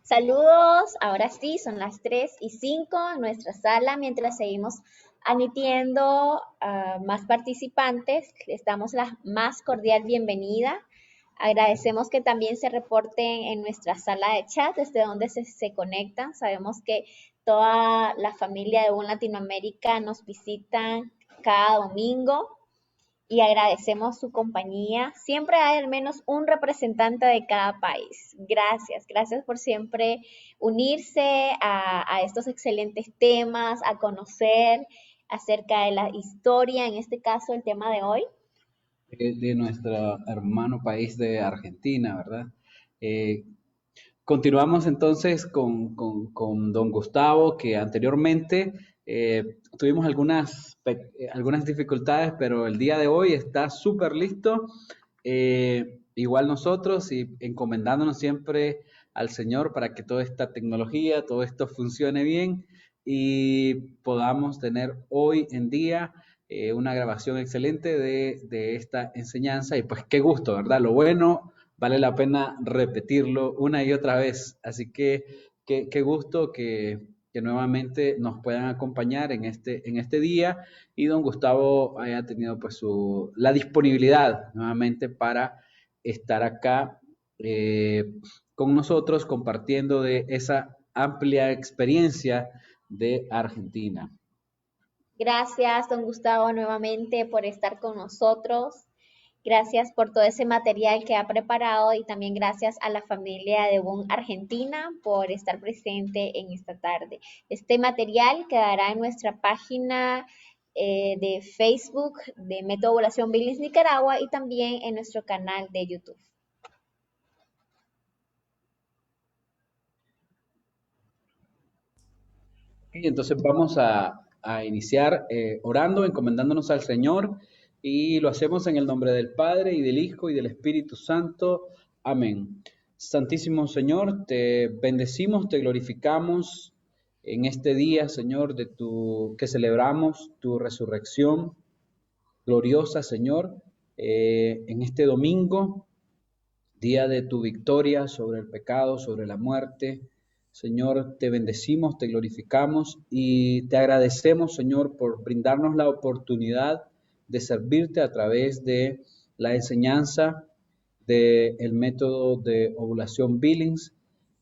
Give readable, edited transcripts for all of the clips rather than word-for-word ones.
Saludos, ahora sí, son las 3:05 en nuestra sala. Mientras seguimos admitiendo más participantes, les damos la más cordial bienvenida. Agradecemos que también se reporten en nuestra sala de chat desde donde se conectan. Sabemos que toda la familia de UN Latinoamérica nos visitan cada domingo y agradecemos su compañía. Siempre hay al menos un representante de cada país. Gracias, gracias por siempre unirse a estos excelentes temas, a conocer acerca de la historia, en este caso el tema de hoy. De nuestro hermano país de Argentina, ¿verdad? Eh, Continuamos entonces con don Gustavo, que anteriormente tuvimos algunas dificultades, pero el día de hoy está súper listo. Igual nosotros y encomendándonos siempre al Señor para que toda esta tecnología, todo esto funcione bien y podamos tener hoy en día una grabación excelente de esta enseñanza. Y pues qué gusto, ¿verdad? Lo bueno vale la pena repetirlo una y otra vez. Así que qué gusto que nuevamente nos puedan acompañar en este día y don Gustavo haya tenido pues la disponibilidad nuevamente para estar acá con nosotros compartiendo de esa amplia experiencia de Argentina. Gracias, don Gustavo, nuevamente por estar con nosotros. Gracias por todo ese material que ha preparado y también gracias a la familia de Boom Argentina por estar presente en esta tarde. Este material quedará en nuestra página de Facebook de Método Evaluación Billings Nicaragua y también en nuestro canal de YouTube. Y entonces vamos a iniciar orando, encomendándonos al Señor y lo hacemos en el nombre del Padre y del Hijo y del Espíritu Santo. Amén. Santísimo Señor, te bendecimos, te glorificamos en este día, Señor, que celebramos tu resurrección gloriosa, Señor, en este domingo, día de tu victoria sobre el pecado, sobre la muerte. Señor, te bendecimos, te glorificamos y te agradecemos, Señor, por brindarnos la oportunidad de servirte a través de la enseñanza del método de ovulación Billings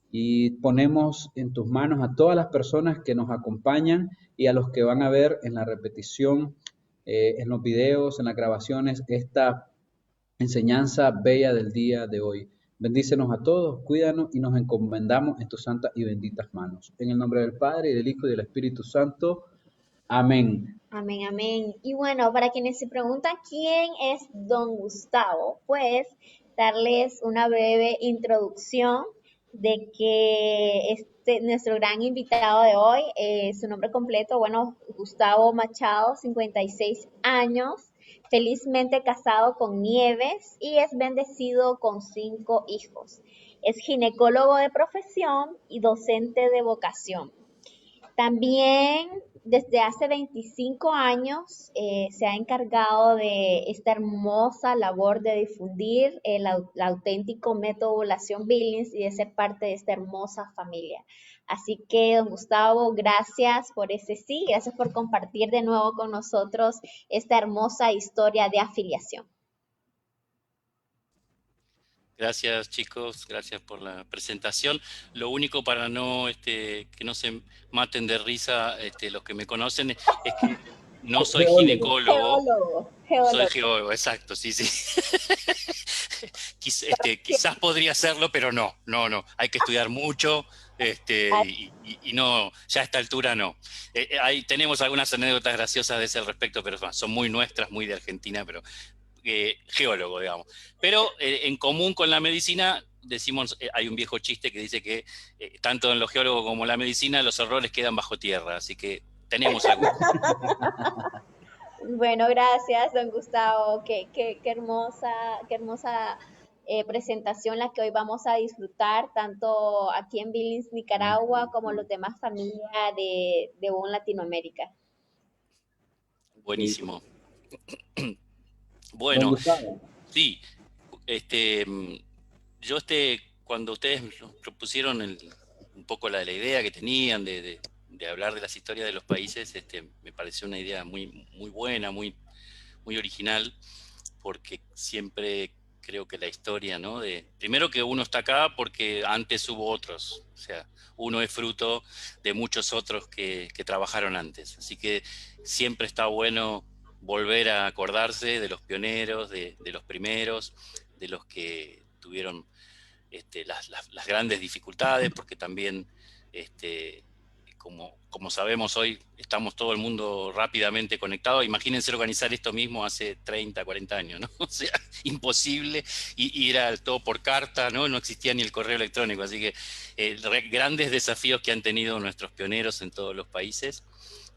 y ponemos en tus manos a todas las personas que nos acompañan y a los que van a ver en la repetición, en los videos, en las grabaciones, esta enseñanza bella del día de hoy. Bendícenos a todos, cuídanos y nos encomendamos en tus santas y benditas manos. En el nombre del Padre, y del Hijo y del Espíritu Santo. Amén. Amén, amén. Y bueno, para quienes se preguntan quién es don Gustavo, pues darles una breve introducción de que nuestro gran invitado de hoy, su nombre completo, bueno, Gustavo Machado, 56 años, felizmente casado con Nieves y es bendecido con 5 hijos. Es ginecólogo de profesión y docente de vocación. También desde hace 25 años se ha encargado de esta hermosa labor de difundir el auténtico método ovulación Billings y de ser parte de esta hermosa familia. Así que, don Gustavo, gracias por ese sí, gracias por compartir de nuevo con nosotros esta hermosa historia de afiliación. Gracias, chicos, gracias por la presentación. Lo único para no que no se maten de risa los que me conocen es que no soy ginecólogo. Soy geólogo, exacto, sí. Quizás podría hacerlo, pero no. Hay que estudiar mucho y no, ya a esta altura no. Ahí tenemos algunas anécdotas graciosas de ese respecto, pero son muy nuestras, muy de Argentina, pero geólogo, digamos. Pero en común con la medicina, decimos, hay un viejo chiste que dice que tanto en los geólogos como en la medicina los errores quedan bajo tierra, así que tenemos algo. Bueno, gracias, don Gustavo. Qué hermosa presentación la que hoy vamos a disfrutar, tanto aquí en Billings, Nicaragua, como los demás familias de UN Latinoamérica. Buenísimo. Bueno, don Gustavo. Sí, yo cuando ustedes propusieron un poco la idea que tenían de hablar de las historias de los países, me pareció una idea muy, muy buena, muy, muy original, porque siempre creo que la historia, ¿no? Primero que uno está acá porque antes hubo otros, o sea, uno es fruto de muchos otros que trabajaron antes, así que siempre está bueno volver a acordarse de los pioneros, de los primeros, de los que tuvieron las grandes dificultades, porque también, como sabemos hoy, estamos todo el mundo rápidamente conectado. Imagínense organizar esto mismo hace 30, 40 años, ¿no? O sea, imposible, y era todo por carta, ¿no? No existía ni el correo electrónico, así que grandes desafíos que han tenido nuestros pioneros en todos los países.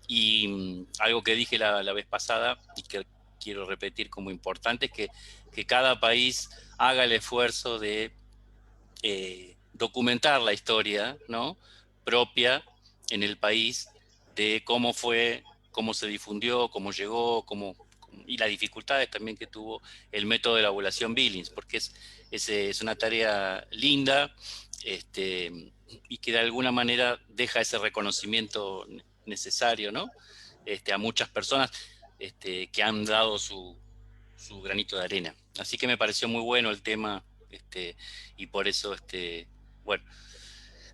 Y algo que dije la vez pasada y que quiero repetir como importante es que cada país haga el esfuerzo de documentar la historia, ¿no? propia en el país de cómo fue, cómo se difundió, cómo llegó, y las dificultades también que tuvo el método de la evaluación Billings, porque es una tarea linda, y que de alguna manera deja ese reconocimiento necesario, ¿no? A muchas personas que han dado su granito de arena. Así que me pareció muy bueno el tema, y por eso, bueno,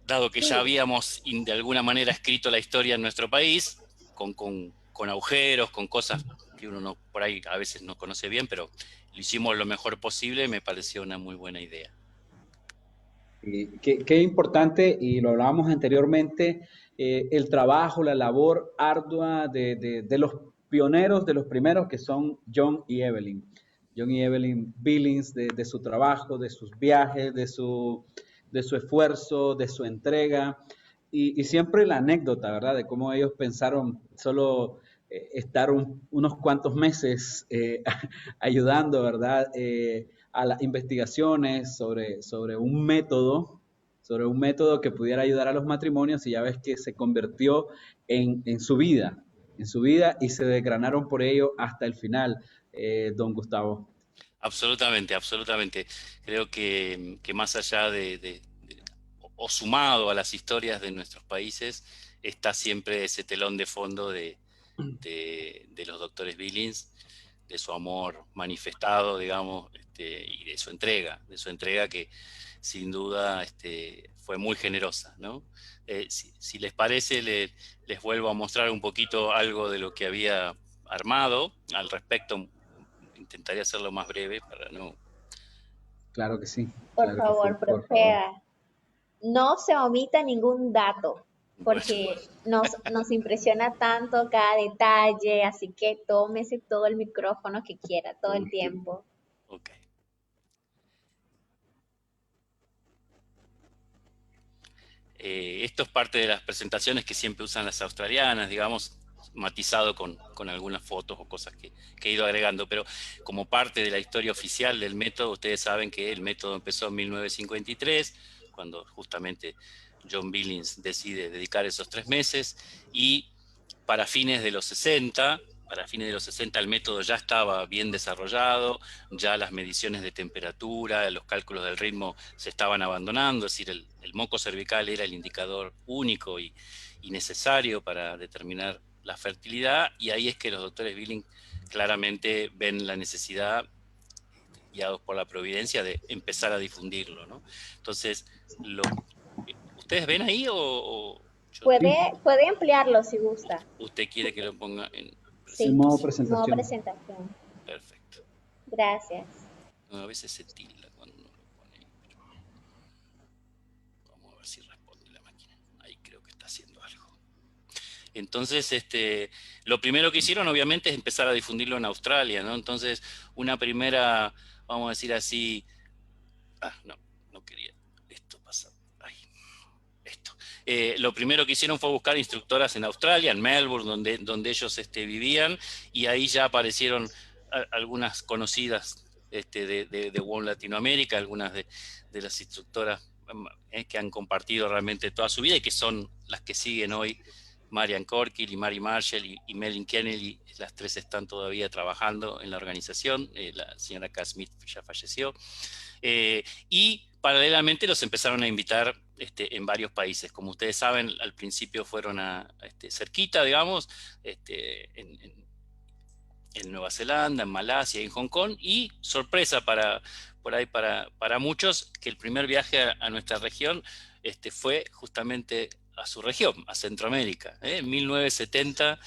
dado que ya habíamos de alguna manera escrito la historia en nuestro país, con agujeros, con cosas que uno no, por ahí a veces no conoce bien, pero lo hicimos lo mejor posible, me pareció una muy buena idea. Y qué importante, y lo hablábamos anteriormente, el trabajo, la labor ardua de los pioneros, de los primeros que son John y Evelyn. John y Evelyn Billings, de su trabajo, de sus viajes, de su esfuerzo, de su entrega. Y siempre la anécdota, ¿verdad? De cómo ellos pensaron solo estar unos cuantos meses ayudando, ¿verdad? A las investigaciones sobre un método que pudiera ayudar a los matrimonios, y ya ves que se convirtió en su vida, y se desgranaron por ello hasta el final, don Gustavo. Absolutamente, absolutamente. Creo que más allá o sumado a las historias de nuestros países, está siempre ese telón de fondo de los doctores Billings, de su amor manifestado, digamos, y de su entrega que sin duda fue muy generosa, ¿no? Si les parece, les vuelvo a mostrar un poquito algo de lo que había armado al respecto. Intentaré hacerlo más breve para no... Claro que sí, Por claro que sí, favor, por favor. proceda. No se omita ningún dato, Bueno, porque nos impresiona tanto cada detalle, así que tómese todo el micrófono que quiera, todo el tiempo. ok. Esto es parte de las presentaciones que siempre usan las australianas, digamos, matizado con algunas fotos o cosas que he ido agregando, pero como parte de la historia oficial del método, ustedes saben que el método empezó en 1953, cuando justamente John Billings decide dedicar esos 3 meses, y para fines de los 60, el método ya estaba bien desarrollado, ya las mediciones de temperatura, los cálculos del ritmo se estaban abandonando, es decir, el moco cervical era el indicador único y necesario para determinar la fertilidad, y ahí es que los doctores Billing claramente ven la necesidad, guiados por la providencia, de empezar a difundirlo, ¿no? Entonces, ¿ustedes ven ahí o Puede ampliarlo si gusta. usted quiere que lo ponga en Sí, En modo presentación? modo presentación. presentación. Perfecto. Gracias. No, a veces se tilda cuando uno lo pone ahí, pero vamos a ver si responde la máquina. Ahí creo que está haciendo algo. Entonces, lo primero que hicieron obviamente es empezar a difundirlo en Australia, ¿no? Entonces, una primera, vamos a decir así, no quería, esto pasa, ay, esto. Lo primero que hicieron fue buscar instructoras en Australia, en Melbourne, donde ellos vivían, y ahí ya aparecieron algunas conocidas de WOM Latinoamérica, algunas de las instructoras que han compartido realmente toda su vida y que son las que siguen hoy Marian Corkill y Mary Marshall y Melvin Kennedy, las tres están todavía trabajando en la organización. La señora Cass Smith ya falleció. Y paralelamente los empezaron a invitar en varios países. Como ustedes saben, al principio fueron cerquita, digamos, en Nueva Zelanda, en Malasia, en Hong Kong, y sorpresa para muchos, que el primer viaje a nuestra región fue justamente a su región, a Centroamérica. En 1970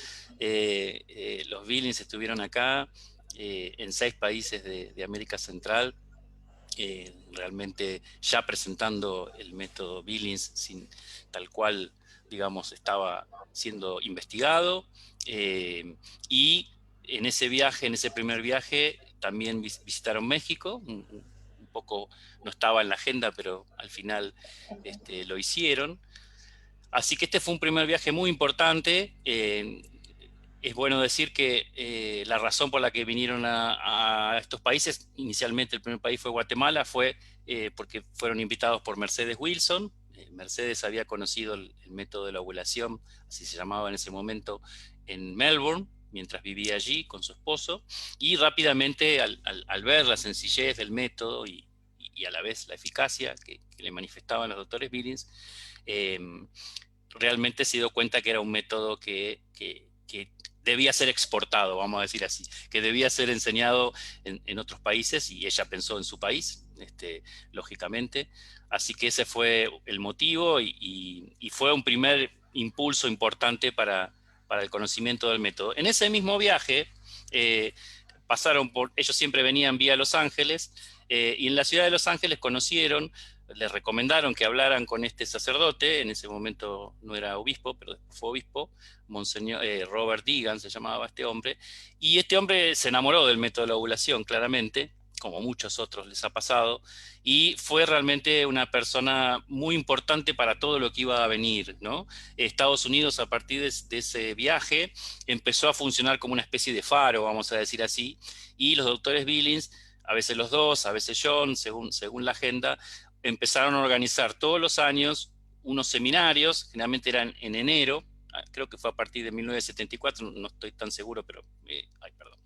los Billings estuvieron acá en 6 países de América Central, realmente ya presentando el método Billings tal cual, digamos, estaba siendo investigado, y en ese viaje, en ese primer viaje, también visitaron México, un poco no estaba en la agenda, pero al final lo hicieron. Así que este fue un primer viaje muy importante. Es bueno decir que la razón por la que vinieron a estos países, inicialmente el primer país fue Guatemala, fue porque fueron invitados por Mercedes Wilson. Mercedes había conocido el método de la ovulación, así se llamaba en ese momento, en Melbourne, mientras vivía allí con su esposo, y rápidamente al ver la sencillez del método y a la vez la eficacia que le manifestaban los doctores Billings, realmente se dio cuenta que era un método que debía ser exportado, vamos a decir así, que debía ser enseñado en otros países, y ella pensó en su país, lógicamente. Así que ese fue el motivo, y fue un primer impulso importante para el conocimiento del método. En ese mismo viaje, ellos siempre venían vía Los Ángeles, y en la ciudad de Los Ángeles conocieron, les recomendaron que hablaran con este sacerdote. En ese momento no era obispo, pero después fue obispo, Monseñor Robert Deegan se llamaba este hombre, y este hombre se enamoró del método de la ovulación, claramente, como muchos otros les ha pasado, y fue realmente una persona muy importante para todo lo que iba a venir, ¿no? Estados Unidos, a partir de ese viaje, empezó a funcionar como una especie de faro, vamos a decir así, y los doctores Billings, a veces los dos, a veces John, según la agenda, empezaron a organizar todos los años unos seminarios, generalmente eran en enero, creo que fue a partir de 1974, no estoy tan seguro, pero, perdón.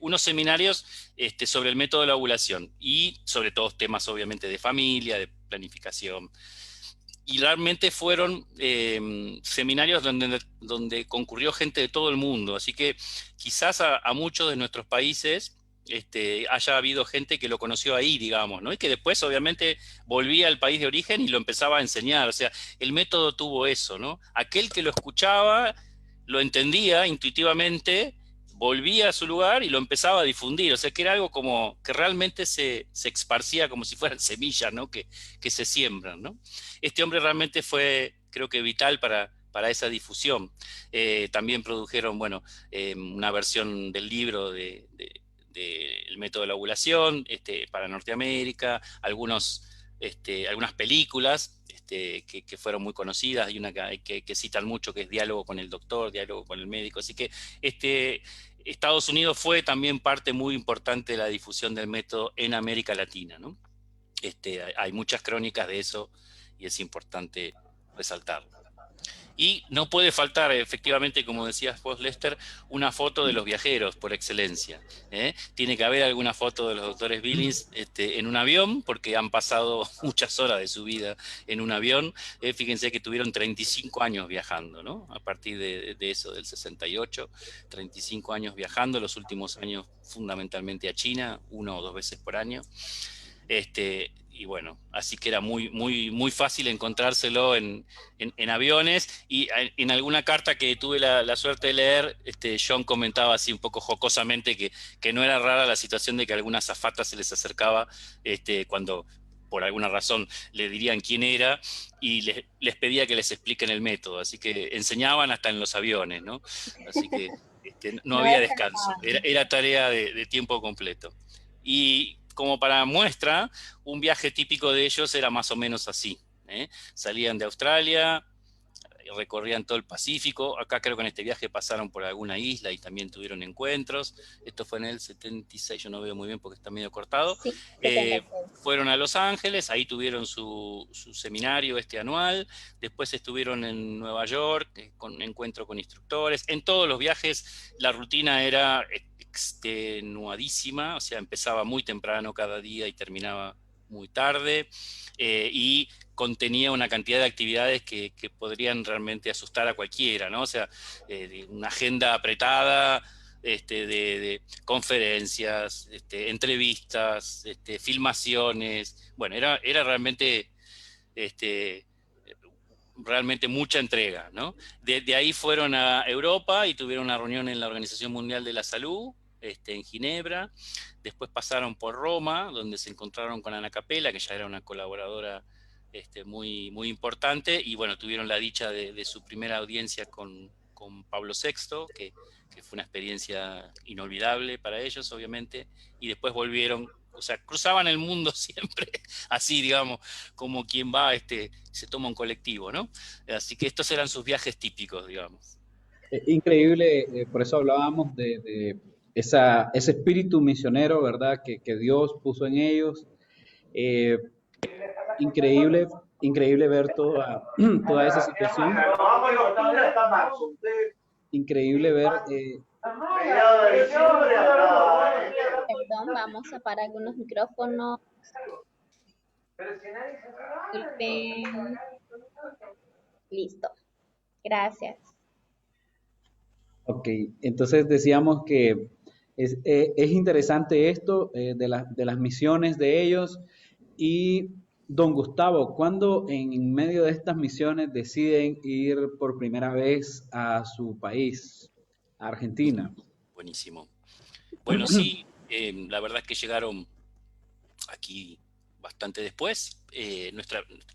Unos seminarios sobre el método de la ovulación, y sobre todo temas obviamente de familia, de planificación. Y realmente fueron seminarios donde concurrió gente de todo el mundo, así que quizás a muchos de nuestros países haya habido gente que lo conoció ahí, digamos, ¿no? Y que después obviamente volvía al país de origen y lo empezaba a enseñar. O sea, el método tuvo eso, ¿no? Aquel que lo escuchaba, lo entendía intuitivamente, volvía a su lugar y lo empezaba a difundir. O sea, que era algo como que realmente se esparcía como si fueran semillas, ¿no? Que se siembran, ¿no? Este hombre realmente fue, creo que, vital para esa difusión. También produjeron, bueno, una versión del libro del método de la ovulación para Norteamérica, algunas películas que fueron muy conocidas. Hay una que citan mucho, que es Diálogo con el Doctor, Diálogo con el Médico. Así que Estados Unidos fue también parte muy importante de la difusión del método en América Latina, ¿no? Hay muchas crónicas de eso y es importante resaltarlo. Y no puede faltar, efectivamente, como decías vos, Lester, una foto de los viajeros por excelencia. Tiene que haber alguna foto de los doctores Billings en un avión, porque han pasado muchas horas de su vida en un avión. Fíjense que tuvieron 35 años viajando, ¿no? A partir de eso, del 68, 35 años viajando, los últimos años fundamentalmente a China, 1 o 2 veces por año. Y bueno, así que era muy, muy, muy fácil encontrárselo en aviones. Y en alguna carta que tuve la suerte de leer, John comentaba así un poco jocosamente que no era rara la situación de que a algunas azafatas se les acercaba cuando por alguna razón le dirían quién era, y les pedía que les expliquen el método. Así que enseñaban hasta en los aviones, ¿no? Así que no había descanso, era tarea de tiempo completo. Y como para muestra, un viaje típico de ellos era más o menos así. Salían de Australia, recorrían todo el Pacífico. Acá creo que en este viaje pasaron por alguna isla y también tuvieron encuentros. Esto fue en el 76, yo no veo muy bien porque está medio cortado. Sí, 76. Fueron a Los Ángeles, ahí tuvieron su seminario anual. Después estuvieron en Nueva York, con encuentro con instructores. En todos los viajes la rutina era extenuadísima, o sea, empezaba muy temprano cada día y terminaba muy tarde, y contenía una cantidad de actividades que podrían realmente asustar a cualquiera, ¿no? O sea, una agenda apretada, de conferencias, entrevistas, filmaciones. Bueno, era realmente, realmente mucha entrega, ¿no? De ahí fueron a Europa y tuvieron una reunión en la Organización Mundial de la Salud, en Ginebra. Después pasaron por Roma, donde se encontraron con Ana Capella, que ya era una colaboradora muy, muy importante, y bueno, tuvieron la dicha de su primera audiencia con Pablo VI, que fue una experiencia inolvidable para ellos, obviamente, y después volvieron, o sea, cruzaban el mundo siempre, así, digamos, como quien va, se toma un colectivo, ¿no? Así que estos eran sus viajes típicos, digamos. Increíble, por eso hablábamos de ese espíritu misionero, ¿verdad? Que Dios puso en ellos. Eh, increíble, increíble ver toda esa situación. Increíble ver. Perdón, vamos a parar algunos micrófonos. Disculpen. Listo. Gracias. Ok, entonces decíamos que es interesante esto de las misiones de ellos. Y don Gustavo, ¿cuándo en medio de estas misiones deciden ir por primera vez a su país, a Argentina? Buenísimo. Bueno, sí, la verdad es que llegaron aquí bastante después.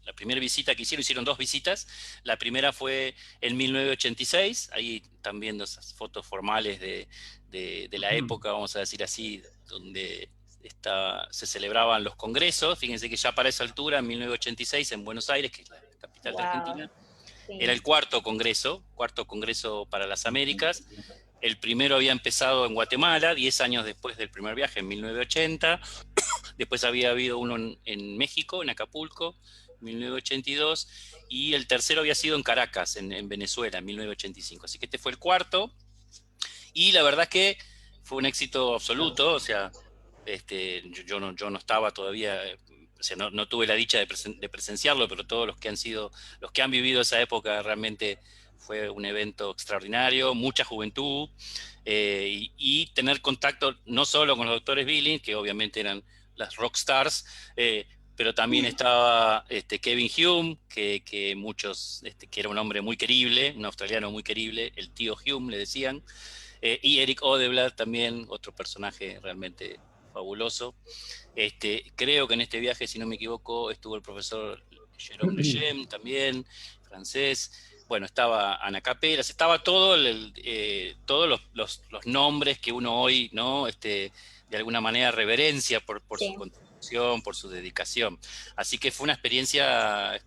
La primera visita que hicieron dos visitas. La primera fue en 1986, ahí están viendo esas fotos formales de la época, vamos a decir así, donde se celebraban los congresos. Fíjense que ya para esa altura, en 1986, en Buenos Aires, que es la capital de Argentina, Sí. era el cuarto congreso para las Américas. El primero había empezado en Guatemala, 10 años después del primer viaje, en 1980. Después había habido uno en México, en Acapulco, en 1982. Y el tercero había sido en Caracas, en Venezuela, en 1985. Así que este fue el cuarto. Y la verdad es que fue un éxito absoluto. O sea, yo no estaba todavía, o sea, no tuve la dicha de presenciarlo, pero todos los que han vivido esa época, realmente fue un evento extraordinario, mucha juventud, y tener contacto no solo con los doctores Billings, que obviamente eran las rockstars, pero también estaba Kevin Hume, que muchos, que era un hombre muy querible, un australiano muy querible, el tío Hume le decían, y Eric Odeblad también, otro personaje realmente fabuloso. Creo que en este viaje, si no me equivoco, estuvo el profesor Jérôme Lejeune también, francés. Bueno, estaba Ana Capelas, estaba todos los nombres que uno hoy, ¿no? De alguna manera reverencia por Sí. su contribución, por su dedicación. Así que fue una experiencia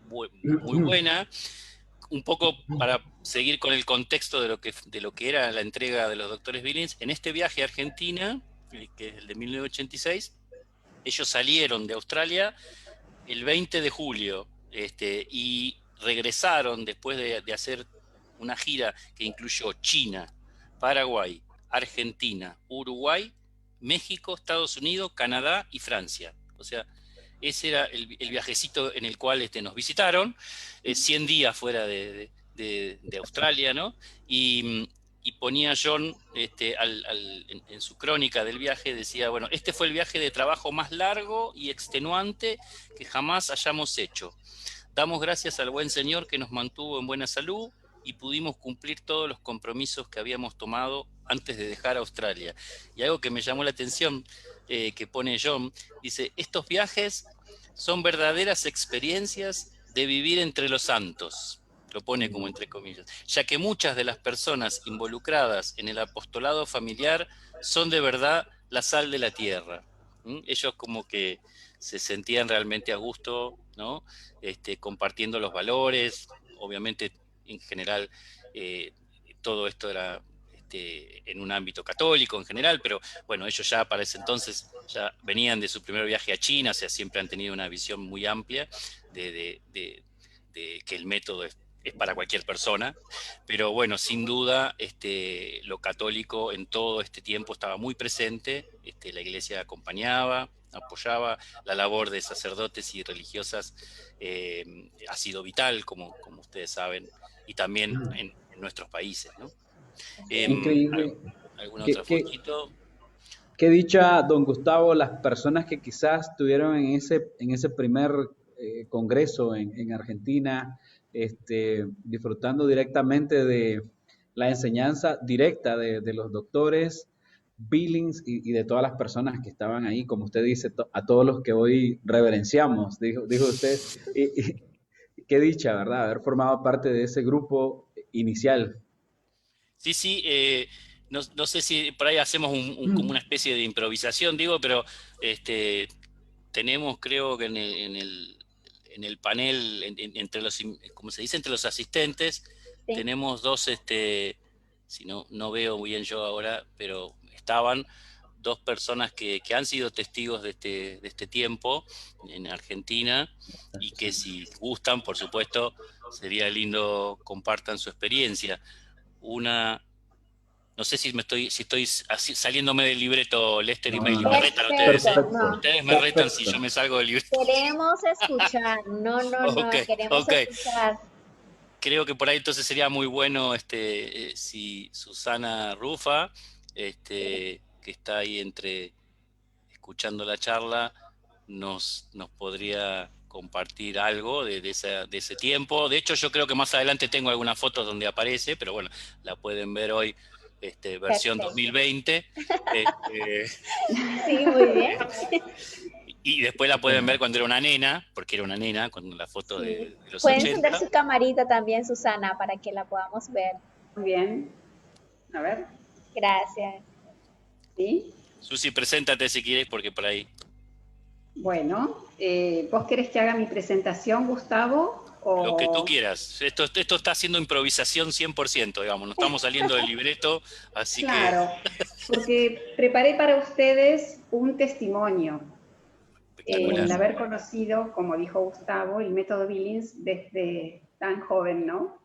muy buena. Un poco para seguir con el contexto de lo que era la entrega de los doctores Billings, en este viaje a Argentina, que es el de 1986, ellos salieron de Australia el 20 de julio, y regresaron después de hacer una gira que incluyó China, Paraguay, Argentina, Uruguay, México, Estados Unidos, Canadá y Francia. O sea, ese era el viajecito en el cual nos visitaron, 100 días fuera de Australia, ¿no? Y ponía John en su crónica del viaje, decía, bueno, este fue el viaje de trabajo más largo y extenuante que jamás hayamos hecho. Damos gracias al buen Señor que nos mantuvo en buena salud y pudimos cumplir todos los compromisos que habíamos tomado antes de dejar Australia. Y algo que me llamó la atención, que pone John, dice, estos viajes son verdaderas experiencias de vivir entre los santos. Lo pone como entre comillas, ya que muchas de las personas involucradas en el apostolado familiar son de verdad la sal de la tierra. Ellos como que se sentían realmente a gusto, ¿no? Compartiendo los valores, obviamente, en general, todo esto era en un ámbito católico en general, pero bueno, ellos ya para ese entonces ya venían de su primer viaje a China, o sea, siempre han tenido una visión muy amplia de que el método es para cualquier persona, pero bueno, sin duda lo católico en todo este tiempo estaba muy presente, la iglesia acompañaba, apoyaba, la labor de sacerdotes y religiosas ha sido vital, como ustedes saben, y también en nuestros países, ¿no? Increíble. ¿Alguna ¿Qué, otra qué, fotito? qué dicha, don Gustavo, las personas que quizás estuvieron en ese primer congreso en Argentina, disfrutando directamente de la enseñanza directa de los doctores Billings y de todas las personas que estaban ahí, como usted dice, a todos los que hoy reverenciamos, dijo usted. Qué dicha, ¿verdad? Haber formado parte de ese grupo inicial. Sí, sí, no sé si por ahí hacemos como una especie de improvisación, digo, pero este, tenemos, creo que en el panel, entre como se dice, entre los asistentes, Sí. tenemos dos, si no veo bien yo ahora, pero estaban dos personas que han sido testigos de este tiempo en Argentina y que si gustan, por supuesto, sería lindo compartan su experiencia. Una, no sé si estoy así, saliéndome del libreto, Lester y No, no, Meili, me no. retan ustedes, ¿eh? Perfecto, no. Ustedes me retan si yo Perfecto. me salgo del libreto. Queremos escuchar, no, no, Ok, no, queremos ok. escuchar. Creo que por ahí entonces sería muy bueno si Susana Rufa, que está ahí escuchando la charla, nos podría compartir algo de ese tiempo. De hecho, yo creo que más adelante tengo algunas fotos donde aparece, pero bueno, la pueden ver hoy, versión Perfecto. 2020. Este, Sí, muy bien. y después la pueden ver Bueno, cuando era una nena, porque era una nena con la foto Sí. de los Pueden encender 80. su camarita también, Susana, para que la podamos ver. Muy bien. A ver, Gracias. ¿sí? Susi, preséntate si quieres, porque por ahí. Bueno, ¿vos querés que haga mi presentación, Gustavo? Lo que tú O... quieras. Esto está haciendo improvisación 100%, digamos. No estamos saliendo del libreto, así que Claro, porque preparé para ustedes un testimonio. espectacular. El haber conocido, como dijo Gustavo, el método Billings desde tan joven, ¿no?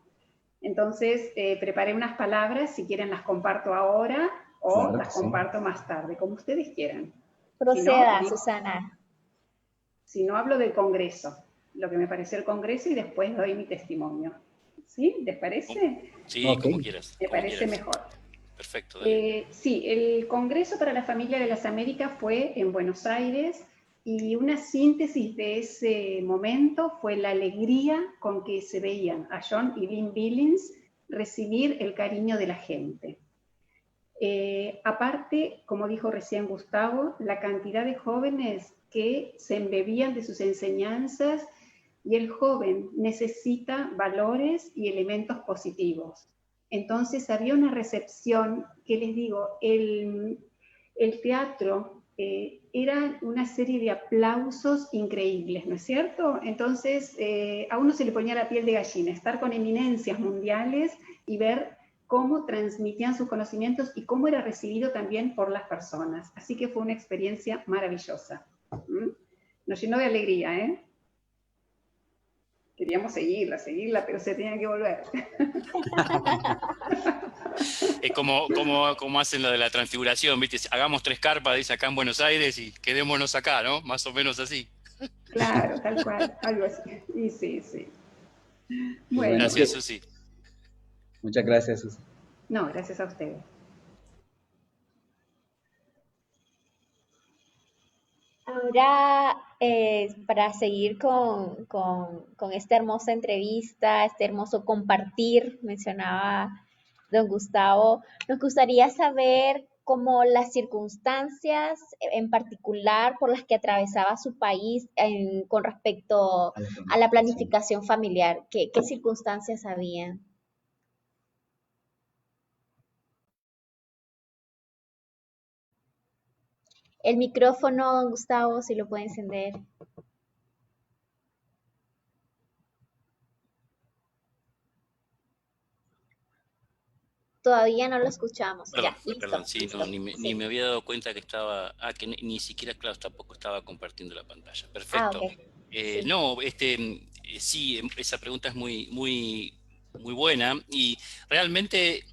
Entonces, preparé unas palabras, si quieren las comparto ahora o claro que las sí. comparto más tarde, como ustedes quieran. Si no, Proceda, Susana. si no hablo del Congreso, lo que me pareció el Congreso y después doy mi testimonio. ¿Sí? ¿Les parece? Sí, Ok. como quieras, Me como parece quieras. mejor. Perfecto, dale. Sí, el Congreso para la Familia de las Américas fue en Buenos Aires y una síntesis de ese momento fue la alegría con que se veían a John y Lynn Billings recibir el cariño de la gente. Aparte, como dijo recién Gustavo, la cantidad de jóvenes que se embebían de sus enseñanzas y el joven necesita valores y elementos positivos. Entonces había una recepción que les digo, el teatro era una serie de aplausos increíbles, ¿no es cierto? Entonces a uno se le ponía la piel de gallina, estar con eminencias mundiales y ver cómo transmitían sus conocimientos y cómo era recibido también por las personas. Así que fue una experiencia maravillosa. Nos llenó de alegría, ¿eh? Queríamos seguirla, pero se tenía que volver. Es como hacen lo de la transfiguración, ¿viste? Hagamos 3 carpas, dice acá en Buenos Aires y quedémonos acá, ¿no? Más o menos así. Claro, tal cual, algo así. Y sí, sí. Qué bueno. Bueno, Gracias, Susi. Muchas gracias, Susi. no, gracias a ustedes. Ahora, para seguir con esta hermosa entrevista, este hermoso compartir, mencionaba don Gustavo, nos gustaría saber cómo las circunstancias en particular por las que atravesaba su país con respecto A la a la planificación. planificación familiar. ¿Qué circunstancias había? El micrófono, don Gustavo, si lo puede encender. Todavía no lo escuchamos. Perdón, Ya, listo. perdón, sí, listo. no, ni Sí. me había dado cuenta que estaba, que ni siquiera, claro, tampoco estaba compartiendo la pantalla. Ah, Perfecto. ok. Sí. No, sí, esa pregunta es muy buena y realmente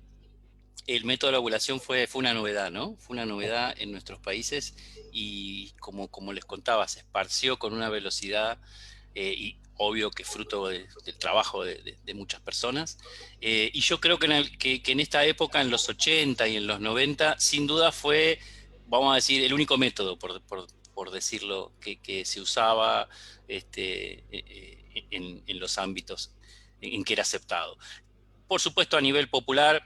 el método de la ovulación fue una novedad, ¿no? Fue una novedad en nuestros países y como les contaba, se esparció con una velocidad y obvio que fruto del trabajo de muchas personas. Y yo creo que en esta época, en los 80 y en los 90, sin duda fue, vamos a decir, el único método, por decirlo, que se usaba en los ámbitos en que era aceptado. Por supuesto, a nivel popular,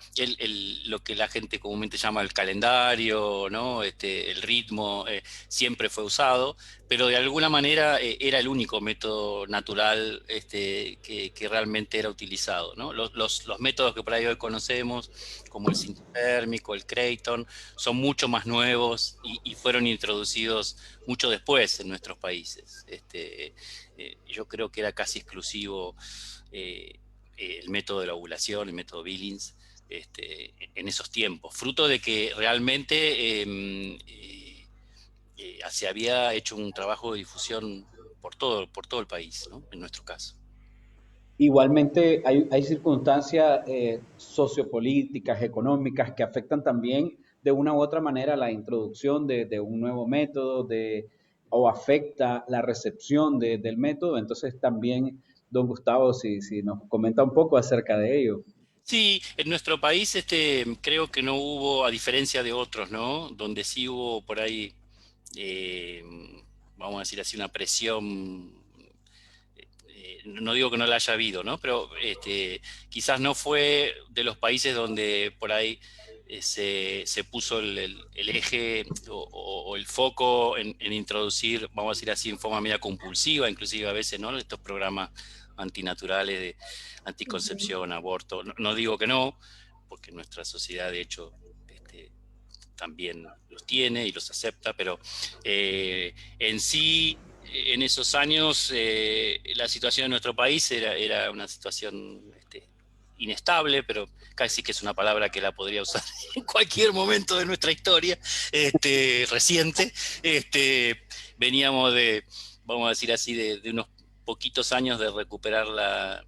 lo que la gente comúnmente llama el calendario, ¿no? El ritmo, siempre fue usado, pero de alguna manera era el único método natural que realmente era utilizado, ¿no? Los métodos que por ahí hoy conocemos, como el sintotérmico, el Creighton, son mucho más nuevos y fueron introducidos mucho después en nuestros países. Yo creo que era casi exclusivo el método de la ovulación, el método Billings, en esos tiempos, fruto de que realmente se había hecho un trabajo de difusión por todo el país, ¿no? En nuestro caso. Igualmente, hay circunstancias sociopolíticas, económicas, que afectan también de una u otra manera la introducción de un nuevo método o afecta la recepción del método. Entonces, también, don Gustavo, si nos comenta un poco acerca de ello. Sí, en nuestro país creo que no hubo, a diferencia de otros, ¿no? Donde sí hubo por ahí, eh, vamos a decir así, una presión. No digo que no la haya habido, ¿no? Pero quizás no fue de los países donde por ahí se puso el eje o el foco en introducir, vamos a decir así, en forma media compulsiva, inclusive a veces, ¿no? Estos programas antinaturales de anticoncepción, aborto. No digo que no, porque nuestra sociedad, de hecho, también los tiene y los acepta, pero en sí, en esos años, la situación en nuestro país era una situación inestable, pero casi que es una palabra que la podría usar en cualquier momento de nuestra historia reciente. Veníamos vamos a decir así, de unos poquitos años de recuperar la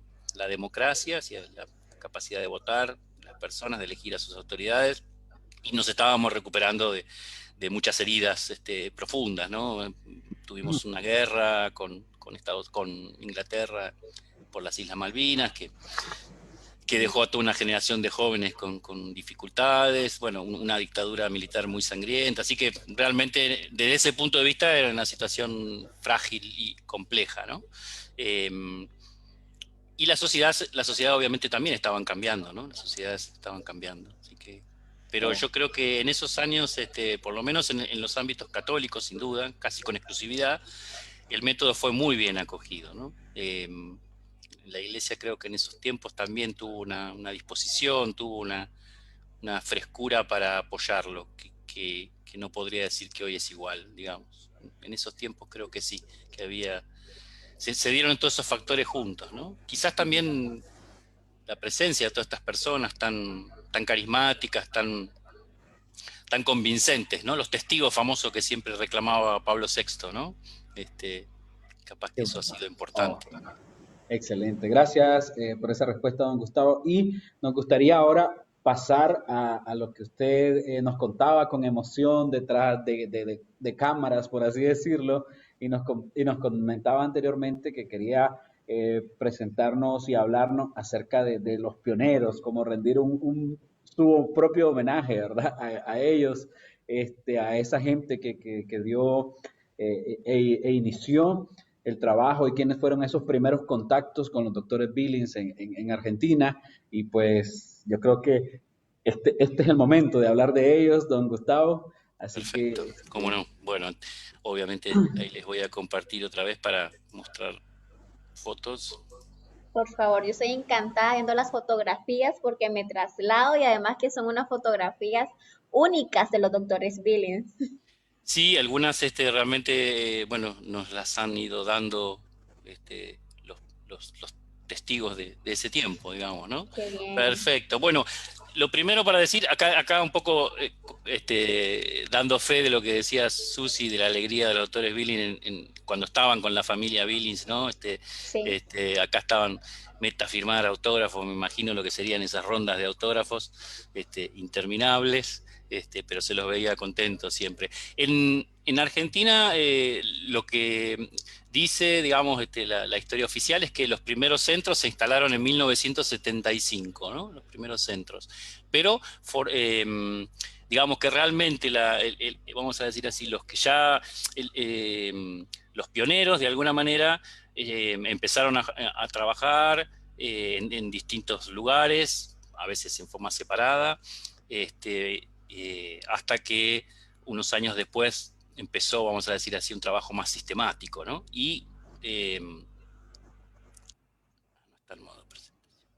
democracia, hacia la capacidad de votar, las personas, de elegir a sus autoridades, y nos estábamos recuperando de muchas heridas profundas, ¿no? Tuvimos una guerra con Inglaterra por las Islas Malvinas, que dejó a toda una generación de jóvenes con dificultades, bueno, una dictadura militar muy sangrienta, así que realmente desde ese punto de vista era una situación frágil y compleja, ¿no? Y la sociedad obviamente también estaban cambiando, ¿no? Las sociedades estaban cambiando, así que... Pero yo creo que en esos años, por lo menos en los ámbitos católicos, sin duda, casi con exclusividad, el método fue muy bien acogido, ¿no? La Iglesia creo que en esos tiempos también tuvo una disposición, tuvo una frescura para apoyarlo, que no podría decir que hoy es igual, digamos. En esos tiempos creo que sí, que se dieron todos esos factores juntos, ¿no? Quizás también la presencia de todas estas personas tan carismáticas, tan convincentes, ¿no? Los testigos famosos que siempre reclamaba Pablo VI, ¿no? Capaz que eso ha sido importante. Oh, excelente, gracias por esa respuesta, don Gustavo. Y nos gustaría ahora pasar a lo que usted nos contaba con emoción detrás de cámaras, por así decirlo, y nos comentaba anteriormente que quería presentarnos y hablarnos acerca de los pioneros, como rendir su propio homenaje, ¿verdad? A ellos, a esa gente que dio e inició el trabajo y quiénes fueron esos primeros contactos con los doctores Billings en Argentina. Y pues yo creo que este es el momento de hablar de ellos, don Gustavo. Así Perfecto, que, cómo no. Bueno, obviamente ahí les voy a compartir otra vez para mostrar fotos. Por favor, yo soy encantada viendo las fotografías porque me traslado y además que son unas fotografías únicas de los doctores Billings. Sí, algunas realmente, bueno, nos las han ido dando los testigos de ese tiempo, digamos, ¿no? Qué bien. Perfecto. Bueno, lo primero para decir, acá un poco dando fe de lo que decía Susi, de la alegría de los doctores Billings cuando estaban con la familia Billings, ¿no? Sí. Acá estaban meta a firmar autógrafos, me imagino lo que serían esas rondas de autógrafos interminables, pero se los veía contentos siempre. En Argentina, lo que dice, digamos, la historia oficial es que los primeros centros se instalaron en 1975, ¿no? Los primeros centros. Pero, digamos que realmente, vamos a decir así, los que ya, los pioneros de alguna manera empezaron a trabajar en distintos lugares, a veces en forma separada, hasta que unos años después empezó, vamos a decir así, un trabajo más sistemático, ¿no? Y no está en modo presentación.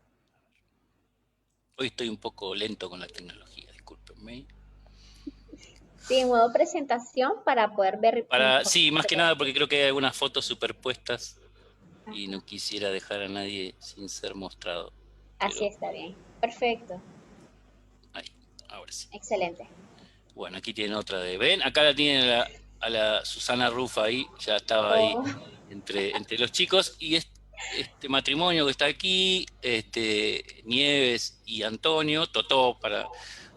Hoy estoy un poco lento con la tecnología, discúlpenme. Sí, en modo presentación para poder ver. Sí, más que nada porque creo que hay algunas fotos superpuestas y no quisiera dejar a nadie sin ser mostrado. Así está bien. Perfecto. Ahí, ahora sí. Excelente. Bueno, aquí tienen otra de... ¿Ven? Acá la tienen a la Susana Rufa ahí, ya estaba ahí entre los chicos. Y este matrimonio que está aquí, Nieves y Antonio, Totó, para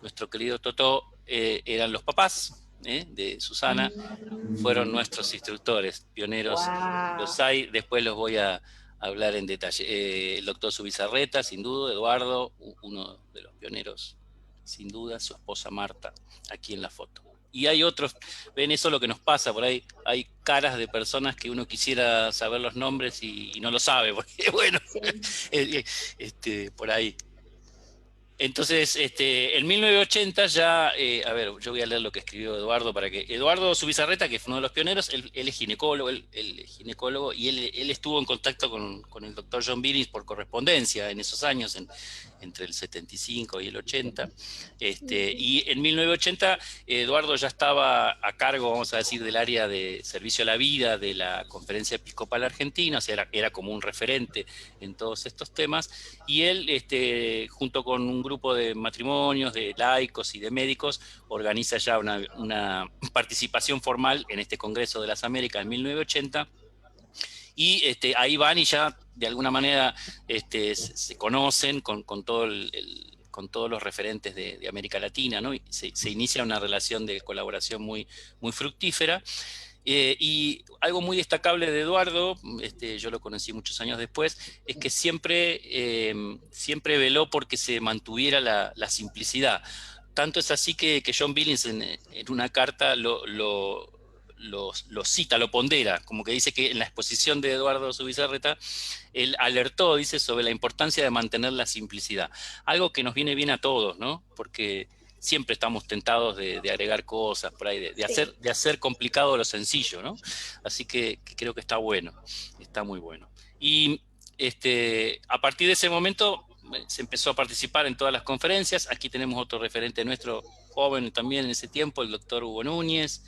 nuestro querido Totó, eran los papás de Susana, fueron nuestros instructores, pioneros. Wow. Los hay, después los voy a hablar en detalle. El doctor Subizarreta, sin duda, Eduardo, uno de los pioneros, sin duda, su esposa Marta, aquí en la foto. Y hay otros, ven, eso es lo que nos pasa por ahí, hay caras de personas que uno quisiera saber los nombres y no lo sabe, porque bueno, sí. Por ahí. Entonces, en 1980 ya, a ver, yo voy a leer lo que escribió Eduardo para que... Eduardo Subizarreta, que fue uno de los pioneros, él es ginecólogo, él es ginecólogo, y él estuvo en contacto con el doctor John Billings por correspondencia en esos años, entre el 75 y el 80. Y en 1980 Eduardo ya estaba a cargo, vamos a decir, del área de servicio a la vida de la Conferencia Episcopal Argentina, o sea, era como un referente en todos estos temas, y él, junto con un grupo de matrimonios, de laicos y de médicos, organiza ya una participación formal en este Congreso de las Américas en 1980, y ahí van y ya de alguna manera se conocen con todo con todos los referentes de América Latina, ¿no? Y se inicia una relación de colaboración muy, muy fructífera. Y algo muy destacable de Eduardo, yo lo conocí muchos años después, es que siempre veló porque se mantuviera la simplicidad. Tanto es así que John Billings en una carta lo cita, lo pondera, como que dice que en la exposición de Eduardo Subizarreta, él alertó, dice, sobre la importancia de mantener la simplicidad. Algo que nos viene bien a todos, ¿no? Porque siempre estamos tentados de agregar cosas por ahí, de hacer complicado lo sencillo, ¿no? Así que creo que está bueno, está muy bueno. Y a partir de ese momento se empezó a participar en todas las conferencias. Aquí tenemos otro referente nuestro, joven también en ese tiempo, el doctor Hugo Núñez.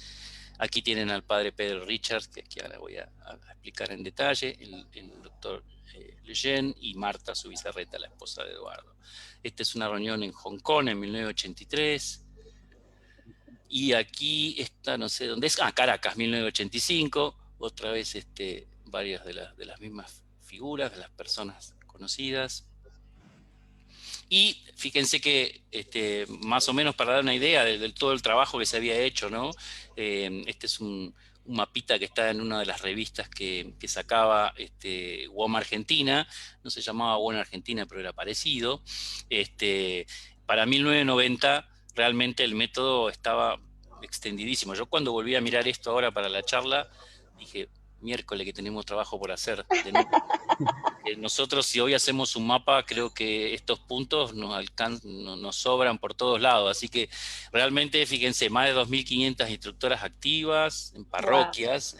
Aquí tienen al padre Pedro Richards, que aquí ahora voy a explicar en detalle, el doctor Lejeune y Marta Subizarreta, la esposa de Eduardo. Esta es una reunión en Hong Kong en 1983. Y aquí está, no sé dónde es, Caracas, 1985. Otra vez varias de las mismas figuras, de las personas conocidas. Y fíjense que más o menos para dar una idea de todo el trabajo que se había hecho, ¿no? Este es un mapita que está en una de las revistas que sacaba WOM Argentina, no se llamaba WOM Argentina, pero era parecido. Para 1990 realmente el método estaba extendidísimo. Yo cuando volví a mirar esto ahora para la charla, dije, miércoles que tenemos trabajo por hacer. Nosotros, si hoy hacemos un mapa, creo que estos puntos nos sobran por todos lados. Así que realmente, fíjense, más de 2.500 instructoras activas en parroquias,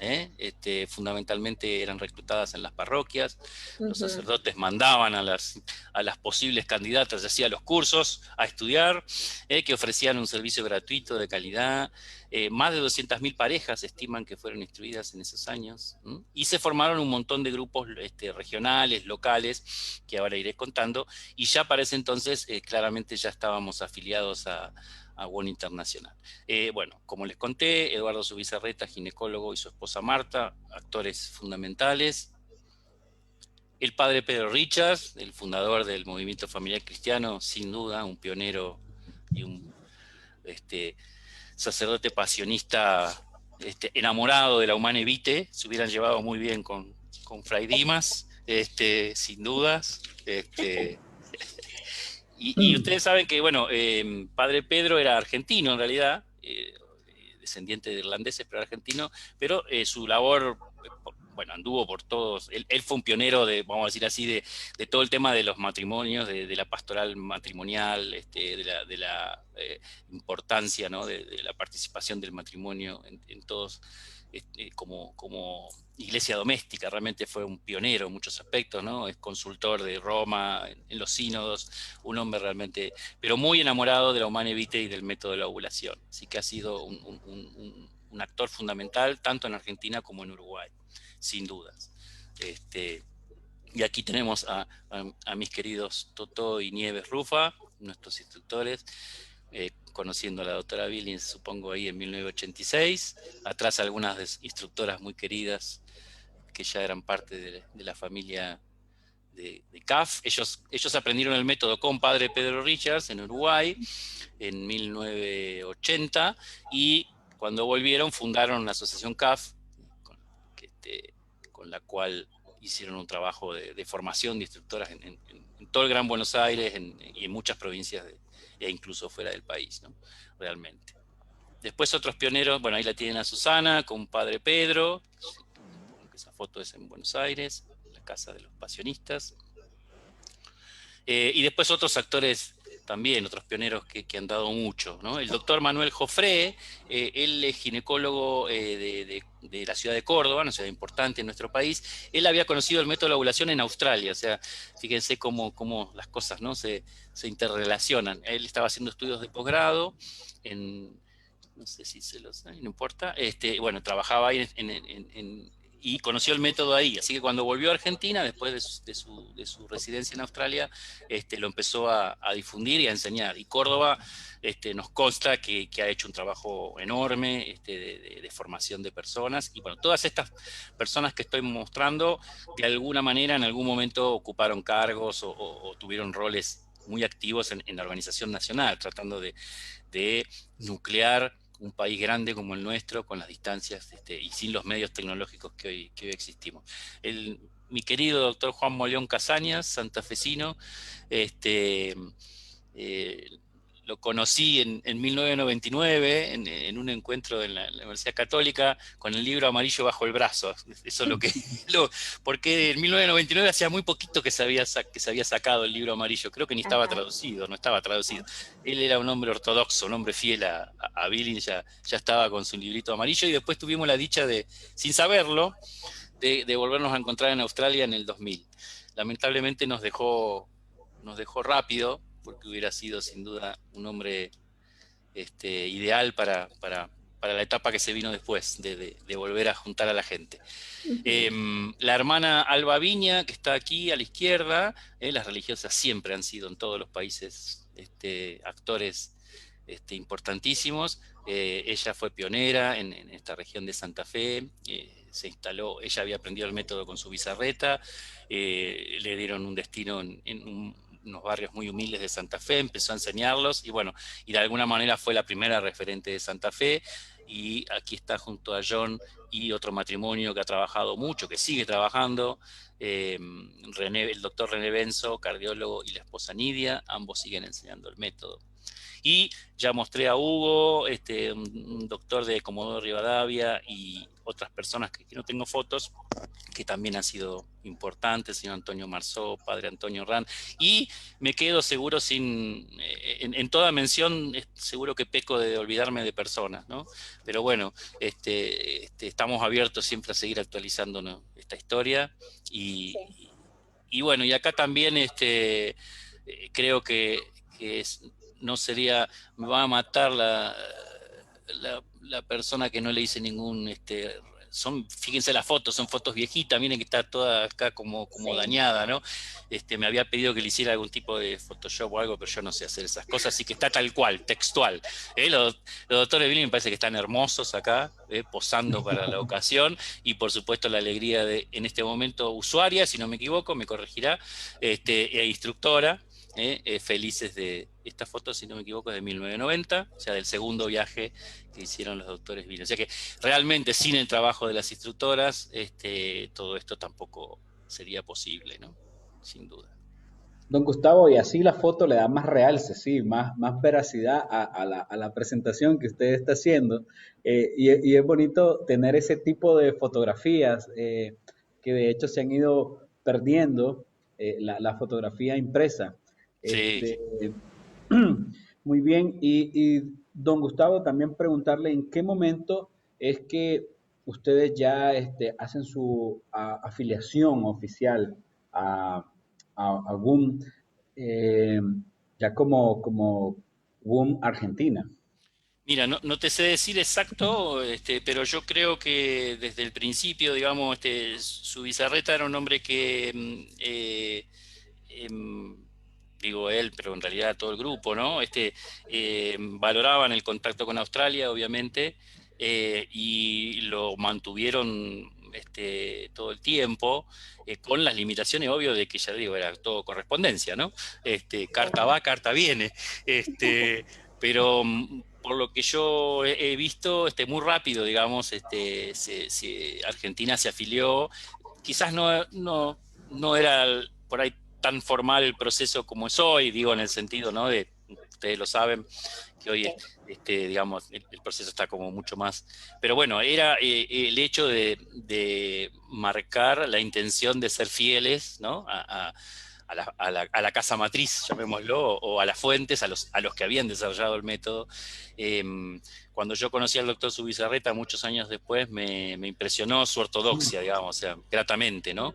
fundamentalmente eran reclutadas en las parroquias. Los sacerdotes mandaban a las posibles candidatas, hacían los cursos a estudiar. que ofrecían un servicio gratuito de calidad. Más de 200.000 parejas estiman que fueron instruidas en esos años. Y se formaron un montón de grupos regionales, locales, que ahora iré contando. Y ya para ese entonces, claramente ya estábamos afiliados a One Internacional. Bueno, como les conté, Eduardo Zubizarreta, ginecólogo, y su esposa Marta, actores fundamentales. El padre Pedro Richards, el fundador del movimiento familiar cristiano, sin duda, un pionero y un sacerdote pasionista enamorado de la Humane Vitae. Se hubieran llevado muy bien con Fray Dimas, sin dudas. Y ustedes saben que, bueno, padre Pedro era argentino en realidad, descendiente de irlandeses, pero argentino, pero su labor, bueno, anduvo por todos. Él fue un pionero de, vamos a decir así, de todo el tema de los matrimonios, de la pastoral matrimonial, de la importancia, ¿no? de la participación del matrimonio en todos, como iglesia doméstica. Realmente fue un pionero en muchos aspectos, ¿no? Es consultor de Roma, en los sínodos, un hombre realmente, pero muy enamorado de la Humane Vitae y del método de la ovulación. Así que ha sido un actor fundamental tanto en Argentina como en Uruguay, sin dudas. Y aquí tenemos a mis queridos Totó y Nieves Rufa, nuestros instructores, conociendo a la doctora Billings, supongo ahí en 1986, atrás algunas instructoras muy queridas que ya eran parte de la familia de CAF. Ellos aprendieron el método con padre Pedro Richards en Uruguay en 1980, y cuando volvieron fundaron la asociación CAF, con la cual hicieron un trabajo de formación de instructoras en todo el Gran Buenos Aires y en muchas provincias e incluso fuera del país, ¿no? Realmente. Después otros pioneros, bueno, ahí la tienen a Susana con padre Pedro, esa foto es en Buenos Aires, la casa de los pasionistas. Y después otros actores también, otros pioneros que han dado mucho, ¿no? El doctor Manuel Jofré, él es ginecólogo de la ciudad de Córdoba, una ciudad importante en nuestro país. Él había conocido el método de la ovulación en Australia, o sea, fíjense cómo las cosas, ¿no? se interrelacionan. Él estaba haciendo estudios de posgrado no sé si se los no importa, bueno, trabajaba ahí y conoció el método ahí, así que cuando volvió a Argentina, después de su residencia en Australia, lo empezó a difundir y a enseñar. Y Córdoba nos consta que ha hecho un trabajo enorme de formación de personas, y bueno, todas estas personas que estoy mostrando, de alguna manera, en algún momento ocuparon cargos o tuvieron roles muy activos en la organización nacional, tratando de nuclear un país grande como el nuestro, con las distancias y sin los medios tecnológicos que hoy existimos. Mi querido doctor Juan Moleón Casañas, santafesino, lo conocí en 1999 en un encuentro en la Universidad Católica con el libro amarillo bajo el brazo. Eso es lo que... porque en 1999 hacía muy poquito que se había sacado el libro amarillo. Creo que ni estaba traducido, no estaba traducido. Él era un hombre ortodoxo, un hombre fiel a Billings, ya estaba con su librito amarillo, y después tuvimos la dicha de, sin saberlo, de volvernos a encontrar en Australia en el 2000. Lamentablemente nos dejó rápido, porque hubiera sido sin duda un hombre ideal para la etapa que se vino después, de volver a juntar a la gente. La hermana Alba Viña, que está aquí a la izquierda, las religiosas siempre han sido en todos los países actores importantísimos. Ella fue pionera en esta región de Santa Fe, se instaló, ella había aprendido el método con su bizarreta, le dieron un destino en unos barrios muy humildes de Santa Fe, empezó a enseñarlos, y bueno, y de alguna manera fue la primera referente de Santa Fe. Y aquí está junto a John y otro matrimonio que ha trabajado mucho, que sigue trabajando, el doctor René Benzo, cardiólogo, y la esposa Nidia, ambos siguen enseñando el método. Y ya mostré a Hugo, un doctor de Comodoro Rivadavia, y otras personas que no tengo fotos, que también han sido importantes, el señor Antonio Marzó, padre Antonio Ran, y me quedo seguro en toda mención, seguro que peco de olvidarme de personas, ¿no? Pero bueno, estamos abiertos siempre a seguir actualizándonos esta historia, y bueno, y acá también creo que es no sería, me va a matar la persona que no le hice ningún, fíjense las fotos, son fotos viejitas, miren que está toda acá como Sí. dañada, ¿no? Me había pedido que le hiciera algún tipo de Photoshop o algo, pero yo no sé hacer esas cosas, así que está tal cual, textual. Los doctores Billy me parece que están hermosos acá, posando para la ocasión, y por supuesto la alegría de, en este momento, usuaria, si no me equivoco, me corregirá, e instructora, felices de esta foto, si no me equivoco, es de 1990, o sea, del segundo viaje que hicieron los doctores Billy. O sea que realmente sin el trabajo de las instructoras, todo esto tampoco sería posible, ¿no? Sin duda. Don Gustavo, y así la foto le da más realce, sí, más veracidad a la presentación que usted está haciendo. Y es bonito tener ese tipo de fotografías que de hecho se han ido perdiendo, la fotografía impresa. Sí. Este, muy bien, y don Gustavo, también preguntarle en qué momento es que ustedes ya hacen su afiliación oficial a WOM, eh, ya como WOM Argentina. Mira, no te sé decir exacto, pero yo creo que desde el principio, digamos, Zubizarreta era un hombre que, em, digo él, pero en realidad todo el grupo, ¿no? Valoraban el contacto con Australia, obviamente, y lo mantuvieron todo el tiempo, con las limitaciones, obvio, de que ya digo, era todo correspondencia, ¿no? Carta va, carta viene. Pero por lo que yo he visto, muy rápido, digamos, Argentina se afilió. Quizás no era por ahí tan formal el proceso como es hoy, digo, en el sentido, ¿no? De, ustedes lo saben, que hoy, digamos, el proceso está como mucho más. Pero bueno, era el hecho de marcar la intención de ser fieles, ¿no? A la casa matriz, llamémoslo, o a las fuentes, a los que habían desarrollado el método. Eh, Cuando yo conocí al doctor Zubizarreta muchos años después, me impresionó su ortodoxia, digamos, o sea, gratamente, ¿no?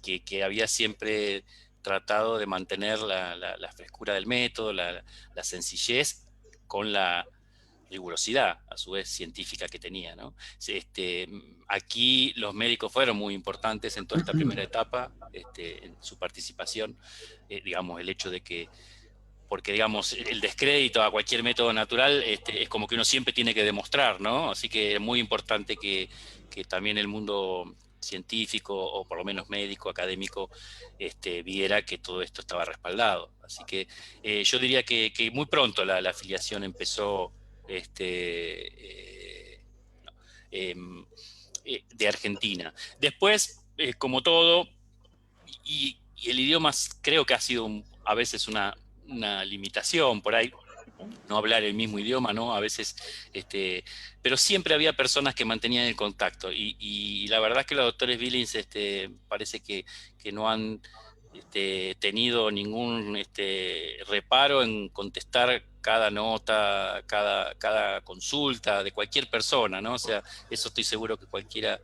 Que había siempre tratado de mantener la frescura del método, la sencillez con la rigurosidad, a su vez, científica que tenía, ¿no? Aquí los médicos fueron muy importantes en toda esta primera etapa, en su participación, digamos, el hecho de que, porque digamos, el descrédito a cualquier método natural, es como que uno siempre tiene que demostrar, ¿no? Así que es muy importante que también el mundo científico, o por lo menos médico, académico, viera que todo esto estaba respaldado. Así que yo diría que muy pronto la afiliación empezó, no, em, de Argentina. Después, como todo, y el idioma creo que ha sido a veces una limitación por ahí, no hablar el mismo idioma, ¿no? A veces, pero siempre había personas que mantenían el contacto, y la verdad es que los doctores Billings, parece que no han, tenido ningún, reparo en contestar cada nota, cada consulta de cualquier persona, ¿no? O sea, eso estoy seguro que cualquiera,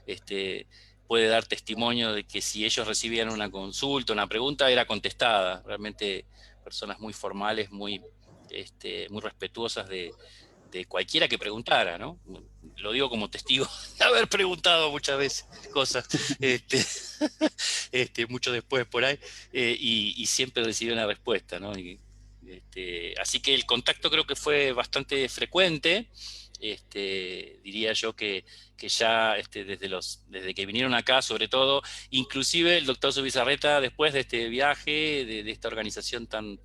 este, puede dar testimonio de que si ellos recibían una consulta, una pregunta, era contestada. Realmente personas muy formales, muy respetuosas de cualquiera que preguntara, ¿no? Lo digo como testigo de haber preguntado muchas veces cosas, mucho después por ahí, y siempre recibí una respuesta, ¿no? Así que el contacto creo que fue bastante frecuente. Diría yo que ya, desde que vinieron acá, sobre todo, inclusive el doctor Zubizarreta, después de este viaje, de esta organización tan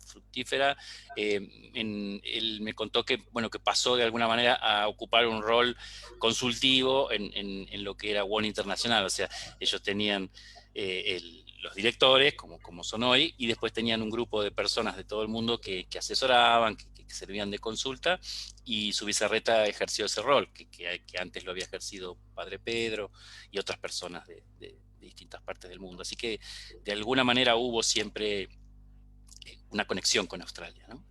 fructífera, él me contó que, bueno, que pasó de alguna manera a ocupar un rol consultivo en lo que era WON Internacional. O sea, ellos tenían, los directores, como son hoy, y después tenían un grupo de personas de todo el mundo que asesoraban, que servían de consulta, y Zubizarreta ejerció ese rol, que antes lo había ejercido Padre Pedro y otras personas de distintas partes del mundo. Así que de alguna manera hubo siempre una conexión con Australia, ¿no?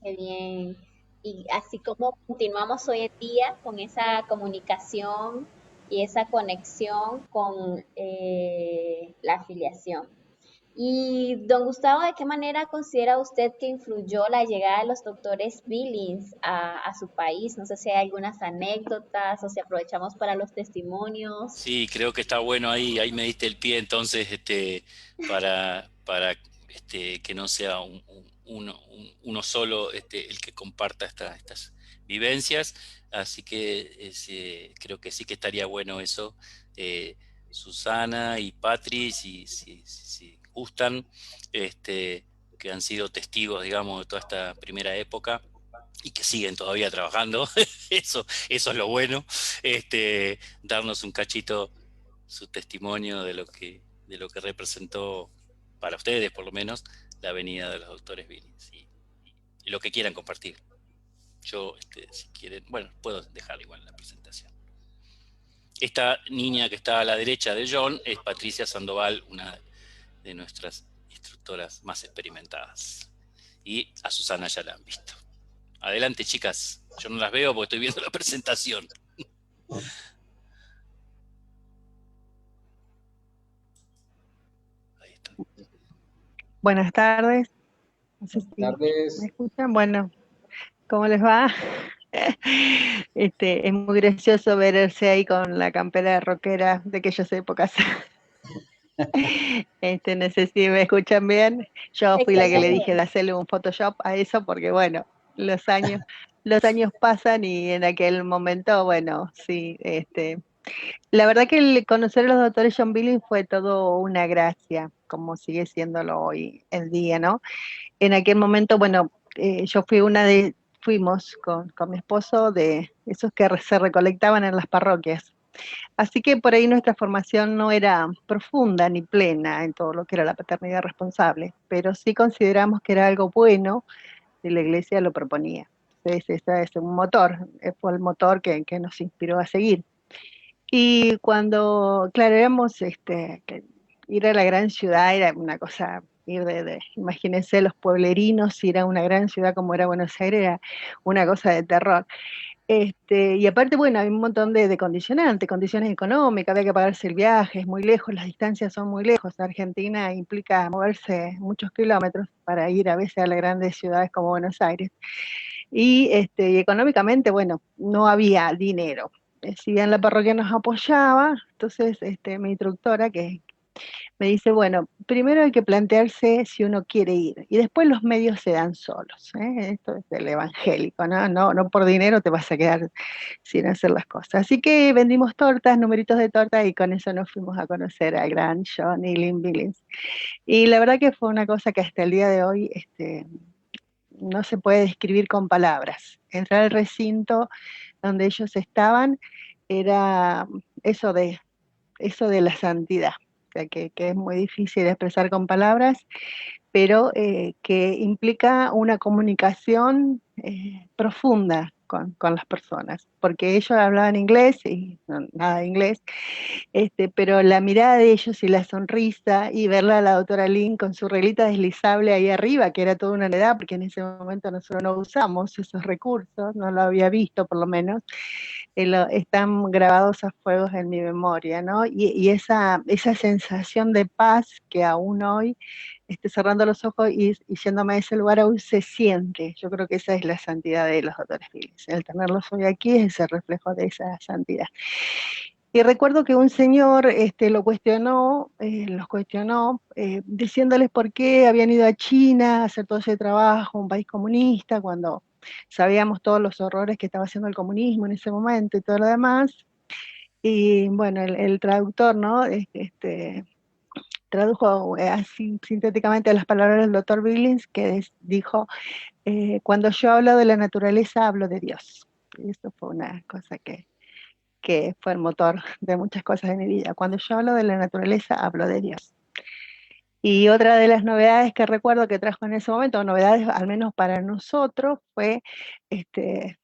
Qué bien. Y así como continuamos hoy en día con esa comunicación y esa conexión con la afiliación. Y don Gustavo, ¿de qué manera considera usted que influyó la llegada de los doctores Billings a su país? No sé si hay algunas anécdotas o si aprovechamos para los testimonios. Sí, creo que está bueno ahí me diste el pie entonces, para que no sea uno solo, el que comparta estas vivencias. Así que creo que sí que estaría bueno eso. Susana y Patri, si gustan, que han sido testigos, digamos, de toda esta primera época y que siguen todavía trabajando, eso es lo bueno, darnos un cachito su testimonio de lo que representó para ustedes, por lo menos, la venida de los doctores Billings y lo que quieran compartir. Yo, si quieren, bueno, puedo dejar igual la presentación. Esta niña que está a la derecha de John es Patricia Sandoval, una de nuestras instructoras más experimentadas. Y a Susana ya la han visto. Adelante, chicas. Yo no las veo porque estoy viendo la presentación. Ahí está. Buenas tardes. No sé si Buenas tardes. me escuchan. Bueno, ¿cómo les va? Es muy gracioso verse ahí con la campera de rockera de aquellas épocas. No sé si me escuchan bien. Yo fui la que le dije de hacerle un Photoshop a eso porque, bueno, los años pasan y en aquel momento, bueno, sí, la verdad que el conocer a los doctores John Billings fue todo una gracia, como sigue siéndolo hoy en día, ¿no? En aquel momento, bueno, yo fuimos con mi esposo de esos que se recolectaban en las parroquias. Así que por ahí nuestra formación no era profunda ni plena en todo lo que era la paternidad responsable, pero sí consideramos que era algo bueno y la iglesia lo proponía. Entonces, ese es un motor, fue el motor que nos inspiró a seguir. Y cuando, claro, que ir a la gran ciudad era una cosa, imagínense los pueblerinos, ir a una gran ciudad como era Buenos Aires era una cosa de terror. Y aparte, bueno, hay un montón de condicionantes, condiciones económicas, había que pagarse el viaje, es muy lejos, las distancias son muy lejos. Argentina implica moverse muchos kilómetros para ir a veces a las grandes ciudades como Buenos Aires. Y económicamente, bueno, no había dinero. Si bien la parroquia nos apoyaba, entonces mi instructora que me dice, bueno, primero hay que plantearse si uno quiere ir, y después los medios se dan solos, ¿eh? Esto es del evangélico, ¿no? No por dinero te vas a quedar sin hacer las cosas. Así que vendimos tortas, numeritos de torta, y con eso nos fuimos a conocer al gran John y Lynn Billings. Y la verdad que fue una cosa que hasta el día de hoy no se puede describir con palabras. Entrar al recinto donde ellos estaban era eso de la santidad, o sea, que es muy difícil de expresar con palabras, pero que implica una comunicación profunda con las personas, porque ellos hablaban inglés y nada de inglés, pero la mirada de ellos y la sonrisa y verla a la doctora Lynn con su reglita deslizable ahí arriba, que era toda una novedad, porque en ese momento nosotros no usamos esos recursos, no lo había visto por lo menos, están grabados a fuegos en mi memoria, ¿no? Y esa sensación de paz que aún hoy, cerrando los ojos y yéndome a ese lugar, aún se siente. Yo creo que esa es la santidad de los doctores Billings. El tenerlos hoy aquí es el reflejo de esa santidad. Y recuerdo que un señor los cuestionó, diciéndoles por qué habían ido a China a hacer todo ese trabajo, un país comunista, cuando sabíamos todos los horrores que estaba haciendo el comunismo en ese momento y todo lo demás. Y bueno, el traductor, ¿no? Tradujo así sintéticamente las palabras del doctor Billings, que dijo, cuando yo hablo de la naturaleza, hablo de Dios. Y eso fue una cosa que fue el motor de muchas cosas de mi vida. Cuando yo hablo de la naturaleza, hablo de Dios. Y otra de las novedades que recuerdo que trajo en ese momento, novedades al menos para nosotros, fue que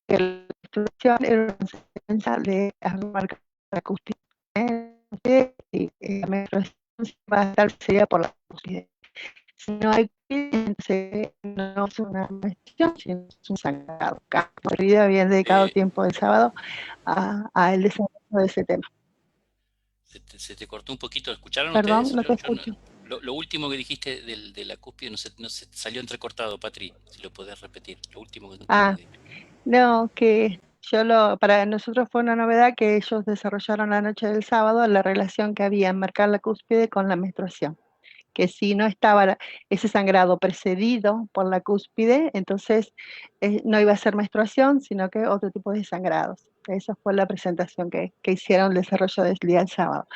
la instrucción era una enseñanza de marca acústica. Y la menstruación va a estar sería por la acústica. Si no hay entonces no es una menstruación, sino es un sangrado. Vida habían dedicado tiempo el sábado a el desarrollo de ese tema. Se te cortó un poquito, ¿escucharon Perdón, ustedes? no te escucho. Lo último que dijiste de la cúspide no se salió entrecortado, Patri, si lo podés repetir. Lo último que no te... No, que para nosotros fue una novedad que ellos desarrollaron la noche del sábado la relación que había en marcar la cúspide con la menstruación. Que si no estaba ese sangrado precedido por la cúspide, entonces no iba a ser menstruación, sino que otro tipo de sangrados. Esa fue la presentación que hicieron el desarrollo del día del sábado.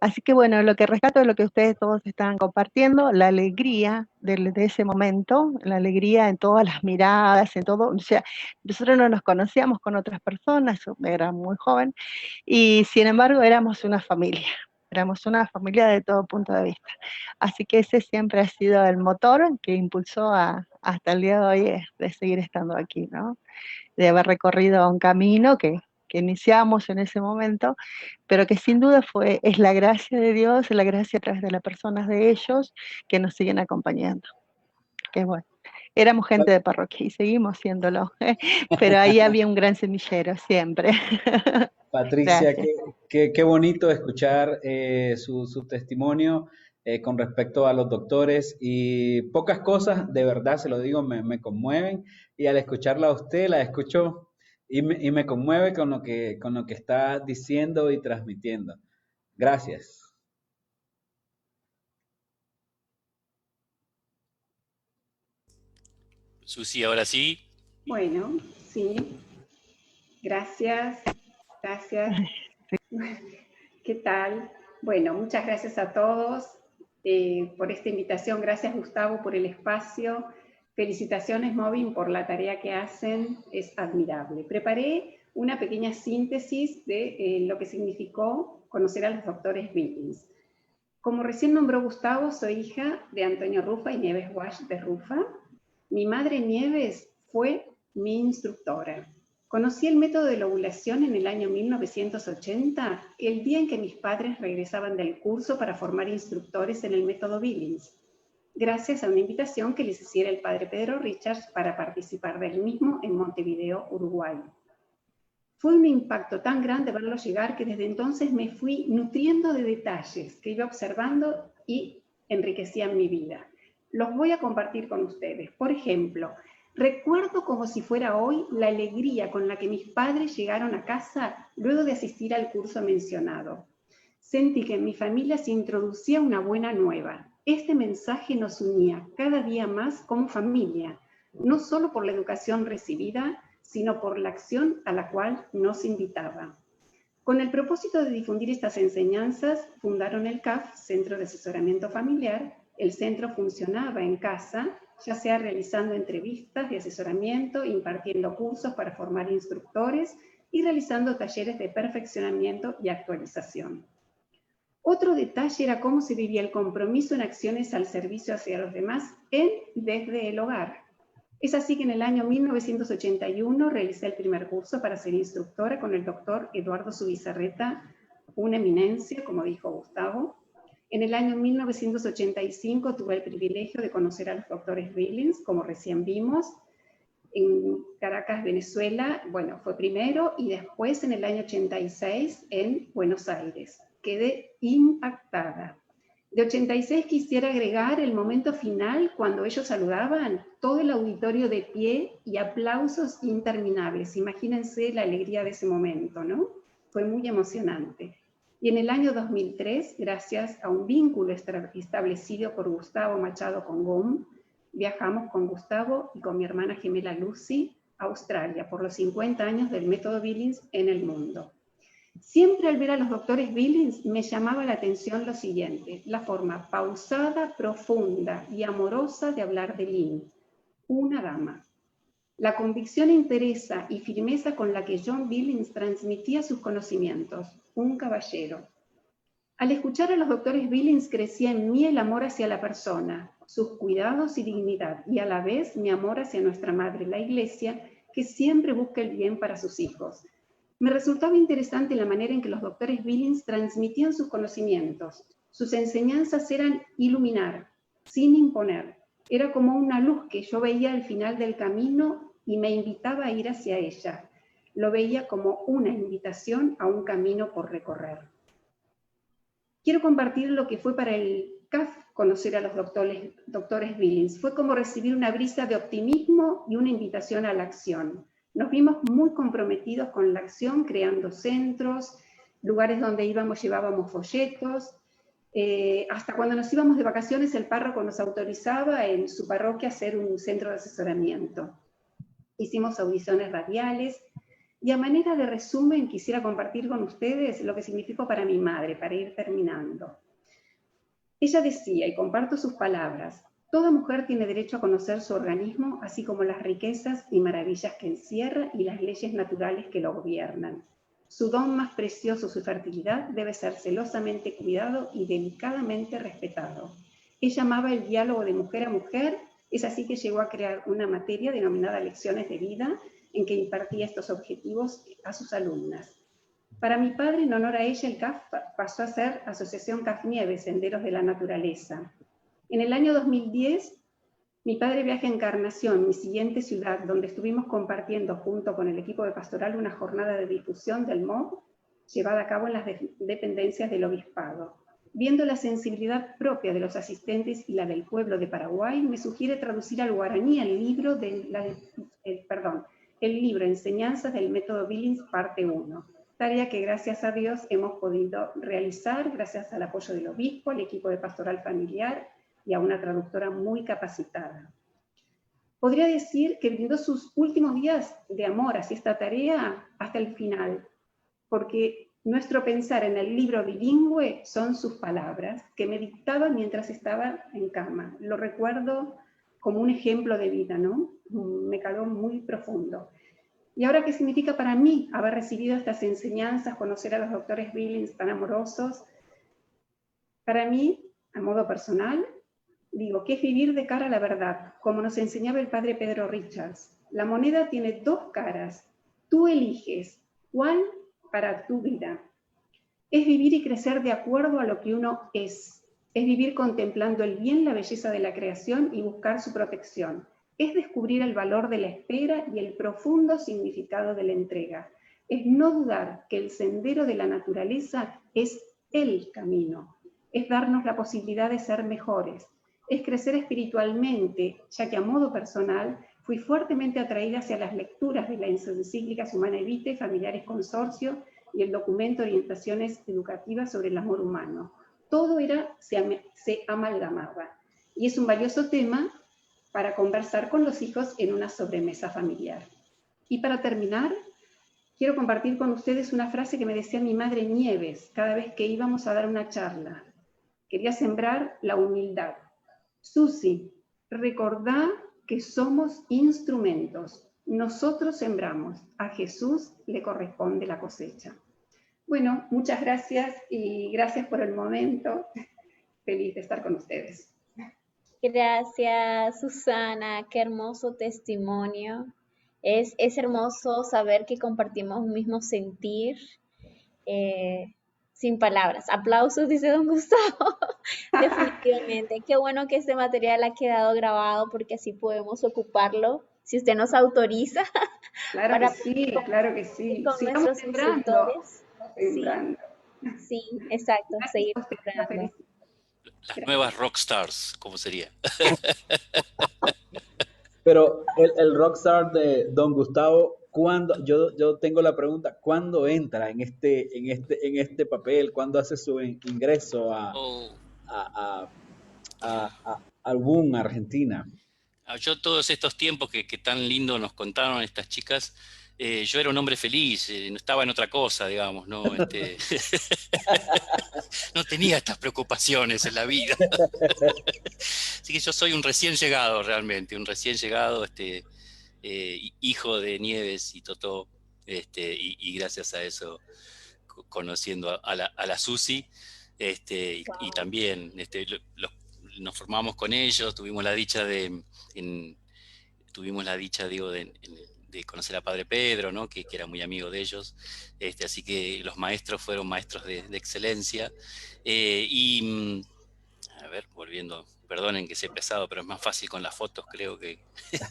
Así que bueno, lo que rescato es lo que ustedes todos están compartiendo, la alegría de ese momento, la alegría en todas las miradas, en todo. O sea, nosotros no nos conocíamos con otras personas, yo era muy joven, y sin embargo éramos una familia de todo punto de vista. Así que ese siempre ha sido el motor que impulsó hasta el día de hoy de seguir estando aquí, ¿no? De haber recorrido un camino que iniciamos en ese momento, pero que sin duda es la gracia de Dios, la gracia a través de las personas de ellos que nos siguen acompañando. Qué bueno. Éramos gente de parroquia y seguimos siéndolo, pero ahí había un gran semillero siempre. Patricia, qué bonito escuchar su testimonio con respecto a los doctores, y pocas cosas, de verdad se lo digo, me conmueven, y al escucharla a usted la escucho y me conmueve con lo que está diciendo y transmitiendo. Gracias. Susi, ahora sí. Bueno, sí. Gracias. ¿Qué tal? Bueno, muchas gracias a todos por esta invitación. Gracias, Gustavo, por el espacio. Felicitaciones, Movin, por la tarea que hacen. Es admirable. Preparé una pequeña síntesis de lo que significó conocer a los doctores Billings. Como recién nombró Gustavo, soy hija de Antonio Rufa y Nieves Wash de Rufa. Mi madre Nieves fue mi instructora. Conocí el método de la ovulación en el año 1980, el día en que mis padres regresaban del curso para formar instructores en el método Billings, gracias a una invitación que les hiciera el padre Pedro Richards para participar del mismo en Montevideo, Uruguay. Fue un impacto tan grande verlo llegar que desde entonces me fui nutriendo de detalles que iba observando y enriquecían mi vida. Los voy a compartir con ustedes. Por ejemplo, recuerdo como si fuera hoy la alegría con la que mis padres llegaron a casa luego de asistir al curso mencionado. Sentí que en mi familia se introducía una buena nueva. Este mensaje nos unía cada día más como familia, no solo por la educación recibida, sino por la acción a la cual nos invitaba. Con el propósito de difundir estas enseñanzas, fundaron el CAF, Centro de Asesoramiento Familiar. El centro funcionaba en casa, ya sea realizando entrevistas de asesoramiento, impartiendo cursos para formar instructores y realizando talleres de perfeccionamiento y actualización. Otro detalle era cómo se vivía el compromiso en acciones al servicio hacia los demás desde el hogar. Es así que en el año 1981 realicé el primer curso para ser instructora con el doctor Eduardo Zubizarreta, una eminencia, como dijo Gustavo. En el año 1985 tuve el privilegio de conocer a los doctores Billings, como recién vimos, en Caracas, Venezuela. Bueno, fue primero y después en el año 86 en Buenos Aires. Quedé impactada. De 86 quisiera agregar el momento final cuando ellos saludaban, todo el auditorio de pie y aplausos interminables. Imagínense la alegría de ese momento, ¿no? Fue muy emocionante. Y en el año 2003, gracias a un vínculo establecido por Gustavo Machado con GOM, viajamos con Gustavo y con mi hermana gemela Lucy a Australia por los 50 años del método Billings en el mundo. Siempre al ver a los doctores Billings me llamaba la atención lo siguiente: la forma pausada, profunda y amorosa de hablar de Lynn, una dama. La convicción, entereza y firmeza con la que John Billings transmitía sus conocimientos, un caballero. Al escuchar a los doctores Billings crecía en mí el amor hacia la persona, sus cuidados y dignidad, y a la vez mi amor hacia nuestra madre, la Iglesia, que siempre busca el bien para sus hijos. Me resultaba interesante la manera en que los doctores Billings transmitían sus conocimientos. Sus enseñanzas eran iluminar, sin imponer. Era como una luz que yo veía al final del camino y me invitaba a ir hacia ella. Lo veía como una invitación a un camino por recorrer. Quiero compartir lo que fue para el CAF conocer a los doctores Billings. Fue como recibir una brisa de optimismo y una invitación a la acción. Nos vimos muy comprometidos con la acción, creando centros, lugares donde íbamos llevábamos folletos. Hasta cuando nos íbamos de vacaciones, el párroco nos autorizaba en su parroquia a hacer un centro de asesoramiento. Hicimos audiciones radiales, y a manera de resumen quisiera compartir con ustedes lo que significó para mi madre, para ir terminando. Ella decía, y comparto sus palabras: toda mujer tiene derecho a conocer su organismo, así como las riquezas y maravillas que encierra y las leyes naturales que lo gobiernan. Su don más precioso, su fertilidad, debe ser celosamente cuidado y delicadamente respetado. Ella amaba el diálogo de mujer a mujer, es así que llegó a crear una materia denominada Lecciones de Vida, en que impartía estos objetivos a sus alumnas. Para mi padre, en honor a ella, el CAF pasó a ser Asociación CAF Nieves, Senderos de la Naturaleza. En el año 2010, mi padre viaja a Encarnación, mi siguiente ciudad, donde estuvimos compartiendo junto con el equipo de pastoral una jornada de difusión del MOB, llevada a cabo en las dependencias del obispado. Viendo la sensibilidad propia de los asistentes y la del pueblo de Paraguay, me sugiere traducir al guaraní el libro Enseñanzas del Método Billings, parte 1. Tarea que gracias a Dios hemos podido realizar gracias al apoyo del obispo, al equipo de pastoral familiar y a una traductora muy capacitada. Podría decir que brindó sus últimos días de amor hacia esta tarea hasta el final, porque nuestro pensar en el libro bilingüe son sus palabras, que me dictaba mientras estaba en cama. Lo recuerdo como un ejemplo de vida, ¿no? Me caló muy profundo. ¿Y ahora qué significa para mí haber recibido estas enseñanzas, conocer a los doctores Billings tan amorosos? Para mí, a modo personal, digo que es vivir de cara a la verdad, como nos enseñaba el padre Pedro Richards. La moneda tiene dos caras. Tú eliges cuál para tu vida. Es vivir y crecer de acuerdo a lo que uno es. Es vivir contemplando el bien, la belleza de la creación y buscar su protección. Es descubrir el valor de la espera y el profundo significado de la entrega. Es no dudar que el sendero de la naturaleza es el camino. Es darnos la posibilidad de ser mejores. Es crecer espiritualmente, ya que a modo personal fui fuertemente atraída hacia las lecturas de las encíclicas Humanae Vitae, Familiares Consorcio y el documento Orientaciones Educativas sobre el Amor Humano. Todo se amalgamaba. Y es un valioso tema para conversar con los hijos en una sobremesa familiar. Y para terminar, quiero compartir con ustedes una frase que me decía mi madre Nieves cada vez que íbamos a dar una charla. Quería sembrar la humildad. Susi, recordá que somos instrumentos. Nosotros sembramos. A Jesús le corresponde la cosecha. Bueno, muchas gracias y gracias por el momento. Feliz de estar con ustedes. Gracias, Susana, qué hermoso testimonio. Es hermoso saber que compartimos un mismo sentir, sin palabras. Aplausos, dice don Gustavo. Definitivamente. Qué bueno que este material ha quedado grabado porque así podemos ocuparlo, si usted nos autoriza. Claro que sí, claro que sí. Con nuestros instructores. Sembrando. Sí, exacto, seguir sembrando. Las nuevas rockstars, ¿cómo sería? Pero el rockstar de don Gustavo, ¿cuándo? Yo tengo la pregunta, ¿cuándo entra en este papel? ¿Cuándo hace su ingreso al boom Argentina? Yo todos estos tiempos que tan lindo nos contaron estas chicas, yo era un hombre feliz, no estaba en otra cosa, digamos, ¿no? No tenía estas preocupaciones en la vida. Así que yo soy un recién llegado realmente, un recién llegado, hijo de Nieves y Totó, y gracias a eso conociendo a la Susi, wow. Y también nos formamos con ellos, tuvimos la dicha de conocer a Padre Pedro, ¿no? que era muy amigo de ellos, así que los maestros fueron maestros de excelencia, y a ver, volviendo, perdonen que sea pesado, pero es más fácil con las fotos, creo que...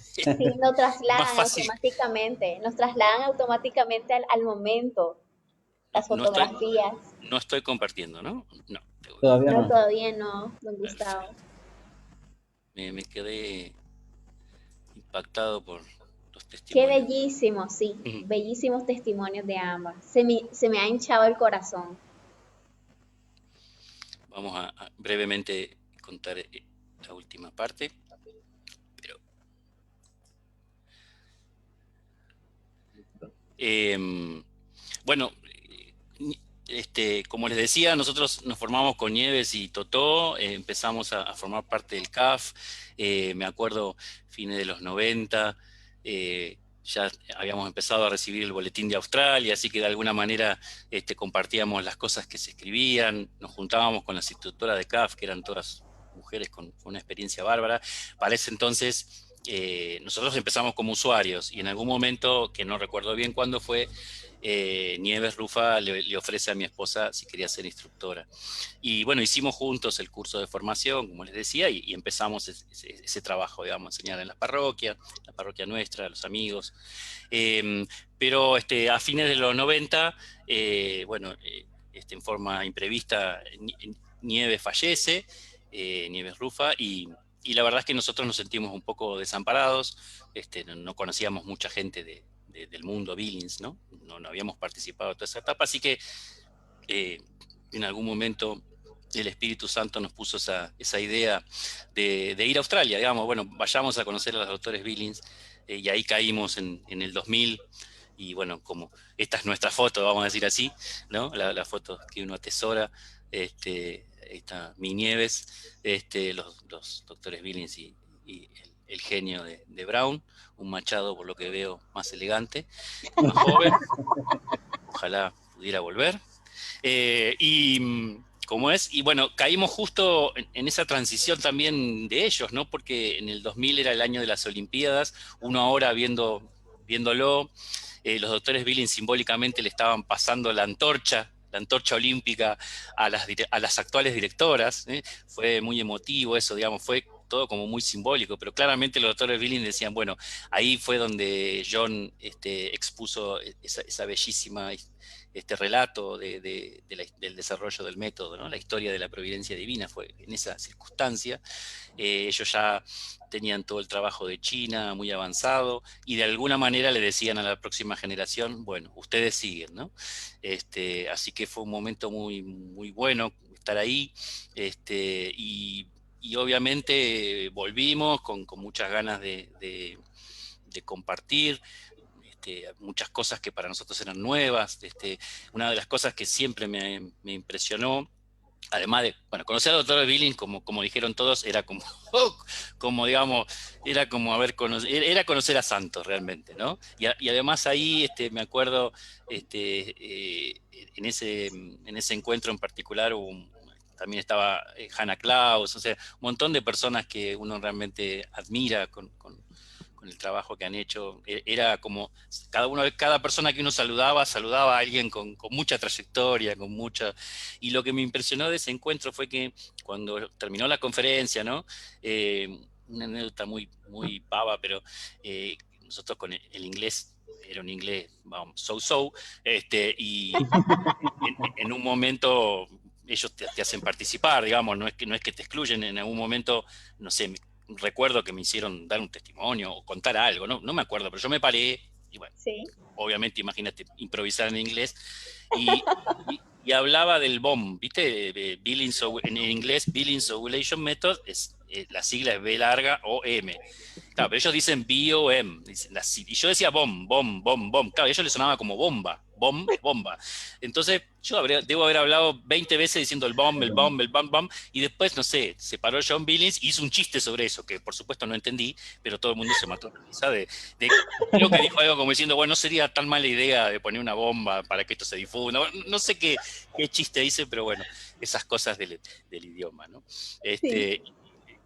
Sí, nos trasladan automáticamente al momento, las fotografías. No estoy compartiendo, ¿no? No. Todavía No, no. todavía no, don Gustavo. Me quedé impactado por los Qué testimonios. bellísimo, sí, Ujú. bellísimos testimonios de ambas. Se me ha hinchado el corazón. Vamos a brevemente contar la última parte. Pero, bueno, como les decía, nosotros nos formamos con Nieves y Totó, empezamos a formar parte del CAF, me acuerdo fines de los 90, ya habíamos empezado a recibir el boletín de Australia, así que de alguna manera compartíamos las cosas que se escribían, nos juntábamos con las instructoras de CAF, que eran todas mujeres con una experiencia bárbara. Para ese entonces nosotros empezamos como usuarios y en algún momento, que no recuerdo bien cuándo fue, Nieves Rufa le ofrece a mi esposa si quería ser instructora. Y bueno, hicimos juntos el curso de formación, como les decía, y empezamos ese trabajo, digamos, enseñar en la parroquia nuestra, a los amigos. Pero a fines de los 90, bueno, en forma imprevista, Nieves fallece, Nieves Rufa, y la verdad es que nosotros nos sentimos un poco desamparados, no conocíamos mucha gente del mundo Billings, ¿no? No habíamos participado de toda esa etapa, así que en algún momento el Espíritu Santo nos puso esa idea de ir a Australia, digamos, bueno, vayamos a conocer a los doctores Billings, y ahí caímos en el 2000, y bueno, como esta es nuestra foto, vamos a decir así, ¿no? La foto que uno atesora, está mi Nieves, los doctores Billings y el genio de Brown, un Machado por lo que veo más elegante, más joven, ojalá pudiera volver. ¿Cómo es? Y bueno, caímos justo en esa transición también de ellos, ¿no? Porque en el 2000 era el año de las Olimpiadas, uno ahora viéndolo, los doctores Billings simbólicamente le estaban pasando la antorcha olímpica a las actuales directoras, ¿eh? Fue muy emotivo eso, digamos, fue todo como muy simbólico, pero claramente los doctores Billings decían, bueno, ahí fue donde John expuso esa bellísima relato del desarrollo del método, ¿no? La historia de la providencia divina fue en esa circunstancia. Ellos ya tenían todo el trabajo de China muy avanzado y de alguna manera le decían a la próxima generación, bueno, ustedes siguen, ¿no? Así que fue un momento muy, muy bueno estar ahí, y obviamente volvimos con muchas ganas de compartir, muchas cosas que para nosotros eran nuevas. Una de las cosas que siempre me impresionó, además de, bueno, conocer al doctor Billing, como dijeron todos, era como, como digamos, era como era conocer a Santos realmente, ¿no? Y además ahí, me acuerdo, en ese encuentro en particular también estaba Hannah Klaus, o sea, un montón de personas que uno realmente admira con el trabajo que han hecho. Era como cada persona que uno saludaba a alguien con mucha trayectoria, con mucha. Y lo que me impresionó de ese encuentro fue que cuando terminó la conferencia, ¿no? Una anécdota muy, muy pava, pero nosotros con el inglés, era un inglés, vamos, so, y en un momento ellos te hacen participar, digamos, no es que te excluyen, en algún momento, no sé, recuerdo que me hicieron dar un testimonio o contar algo, no me acuerdo, pero yo me paré y bueno, Sí. obviamente imagínate improvisar en inglés y hablaba del BOM, ¿viste? En inglés, Billings Ovulation Method, la sigla es B larga o M. Claro, pero ellos dicen BOM, y yo decía BOM. Claro, a ellos les sonaba como bomba. Entonces, yo debo haber hablado 20 veces diciendo el BOM, y después, no sé, se paró John Billings y hizo un chiste sobre eso, que por supuesto no entendí, pero todo el mundo se mató de risa creo que dijo algo como diciendo, bueno, no sería tan mala idea de poner una bomba para que esto se difunda. No sé qué chiste hice, pero bueno, esas cosas del idioma, ¿no? Sí.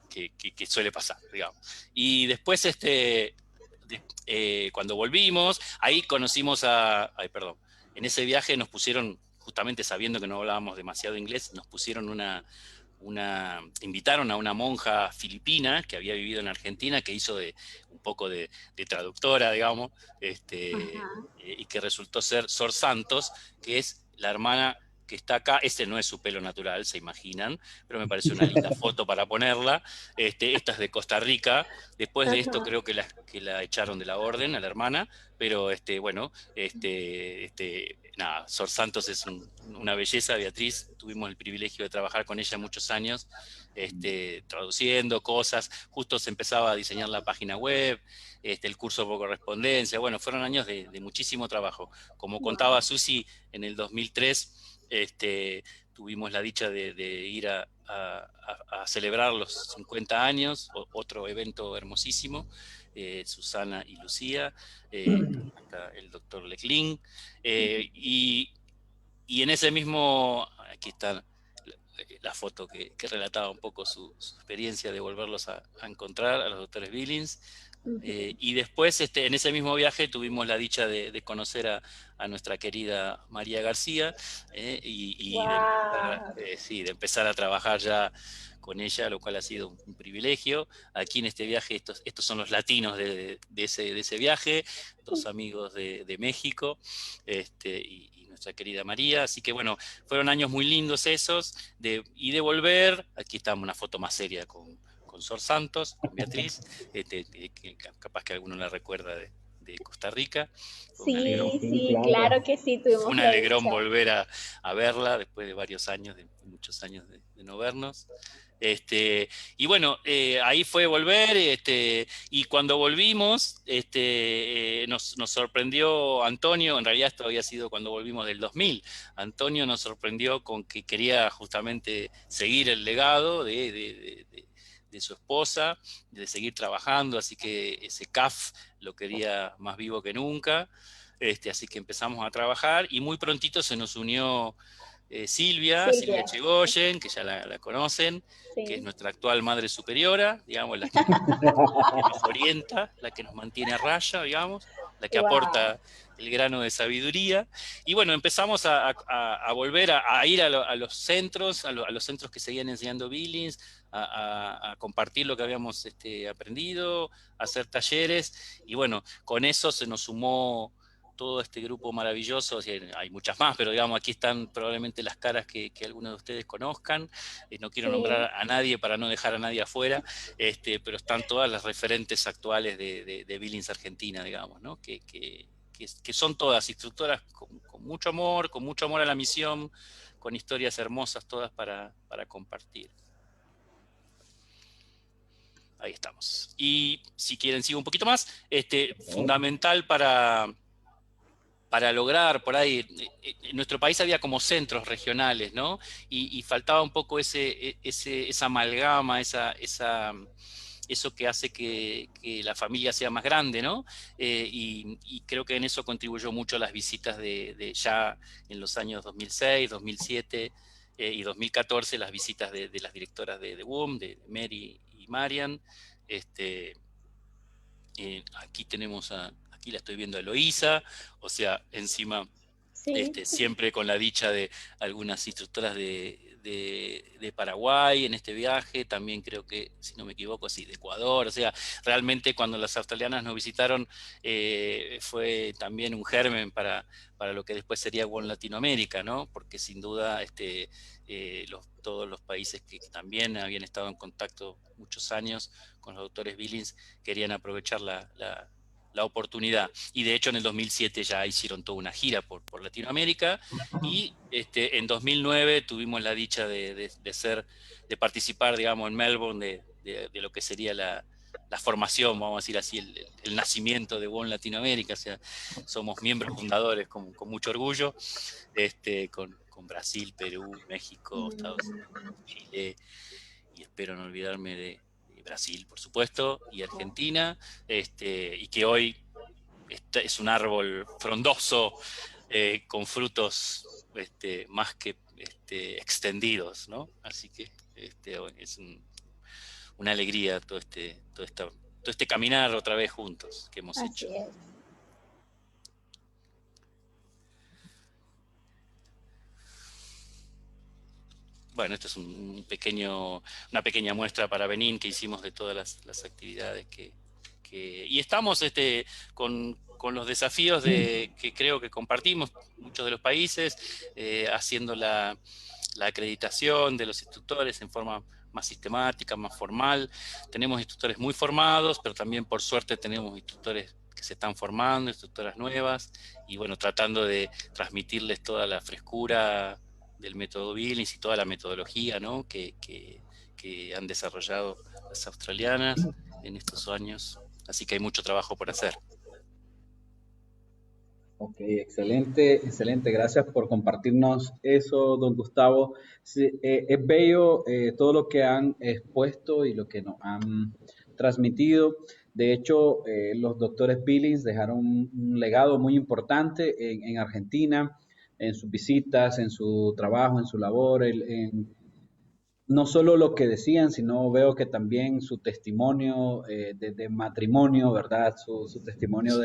Que suele pasar, digamos. Y después, cuando volvimos, ahí conocimos ay, perdón, en ese viaje nos pusieron, justamente sabiendo que no hablábamos demasiado inglés, nos pusieron invitaron a una monja filipina que había vivido en Argentina, que hizo un poco de traductora, digamos, y que resultó ser Sor Santos, que es la hermana que está acá, este no es su pelo natural, se imaginan, pero me parece una linda foto para ponerla. Esta es de Costa Rica. Después de esto creo que la echaron de la orden a la hermana, pero bueno, nada, Sor Santos es una belleza. Beatriz, tuvimos el privilegio de trabajar con ella muchos años, traduciendo cosas. Justo se empezaba a diseñar la página web, el curso por correspondencia. Bueno, fueron años de muchísimo trabajo. Como contaba Susi, en el 2003 tuvimos la dicha de ir a celebrar los 50 años, otro evento hermosísimo, Susana y Lucía, acá el doctor Leclin, y en ese mismo, aquí está la foto que relataba un poco su experiencia de volverlos a encontrar, a los doctores Billings. Y después, en ese mismo viaje, tuvimos la dicha de conocer a nuestra querida María García, y Wow. de empezar a trabajar ya con ella, lo cual ha sido un privilegio. Aquí en este viaje, estos son los latinos de ese viaje, dos amigos de México, y nuestra querida María. Así que bueno, fueron años muy lindos esos, y de volver. Aquí está una foto más seria con Sor Santos, con Beatriz, que capaz que alguno la recuerda de Costa Rica. Sí, claro que sí, Fue tuvimos un la alegrón dicha. volver a verla después de varios años, de muchos años de no vernos. Y bueno, ahí fue volver, y cuando volvimos, nos sorprendió Antonio. En realidad esto había sido cuando volvimos del 2000. Antonio nos sorprendió con que quería justamente seguir el legado de su esposa, de seguir trabajando, así que ese CAF lo quería más vivo que nunca. Así que empezamos a trabajar, y muy prontito se nos unió Silvia Silvia, Chegoyen, que ya la conocen, que es sí. nuestra actual madre superiora, digamos, la que nos orienta, la que nos mantiene a raya, digamos, la que Wow. aporta el grano de sabiduría. Y bueno, empezamos a volver a ir a los centros, a los centros que seguían enseñando Billings, a compartir lo que habíamos aprendido, a hacer talleres, y bueno, con eso se nos sumó todo este grupo maravilloso. Hay muchas más, pero digamos, aquí están probablemente las caras que algunos de ustedes conozcan. No quiero Sí, nombrar a nadie para no dejar a nadie afuera, pero están todas las referentes actuales de Billings Argentina, digamos, ¿no? Que son todas instructoras con mucho amor a la misión, con historias hermosas todas para compartir. Ahí estamos. Y si quieren sigo un poquito más, fundamental para lograr por ahí, en nuestro país había como centros regionales, ¿no? Y faltaba un poco esa amalgama, eso que hace que la familia sea más grande, ¿no? Y creo que en eso contribuyó mucho las visitas de ya en los años 2006, 2007 y 2014, las visitas de las directoras de WUM, de Mary y Marian. Aquí aquí la estoy viendo a Eloísa, o sea, encima sí. siempre con la dicha de algunas instructoras de Paraguay en este viaje, también creo que, si no me equivoco, sí, de Ecuador. O sea, realmente cuando las australianas nos visitaron, fue también un germen para lo que después sería One Latinoamérica, ¿no? Porque sin duda todos los países que también habían estado en contacto muchos años con los doctores Billings querían aprovechar la oportunidad. Y de hecho en el 2007 ya hicieron toda una gira por Latinoamérica, y en 2009 tuvimos la dicha de participar, digamos, en Melbourne de lo que sería la formación, vamos a decir así, el nacimiento de One Latinoamérica. O sea, somos miembros fundadores con mucho orgullo, con Brasil, Perú, México, Estados Unidos, Chile, y espero no olvidarme de Brasil, por supuesto, y Argentina, y que hoy es un árbol frondoso, con frutos más que extendidos, ¿no? Así que es una alegría todo este caminar otra vez juntos que hemos hecho. Así es. Bueno, esto es una pequeña muestra para Benín que hicimos de todas las actividades y estamos con con los desafíos que creo que compartimos muchos de los países, haciendo la acreditación de los instructores en forma más sistemática, más formal. Tenemos instructores muy formados, pero también por suerte tenemos instructores que se están formando, instructoras nuevas, y bueno, tratando de transmitirles toda la frescura del método Billings y toda la metodología, ¿no?, que han desarrollado las australianas en estos años. Así que hay mucho trabajo por hacer. Ok, excelente, excelente. Gracias por compartirnos eso, don Gustavo. Sí, es bello todo lo que han expuesto y lo que nos han transmitido. De hecho, los doctores Billings dejaron un legado muy importante en Argentina, en sus visitas, en su trabajo, en su labor, no solo lo que decían, sino veo que también su testimonio de matrimonio, ¿verdad? Su testimonio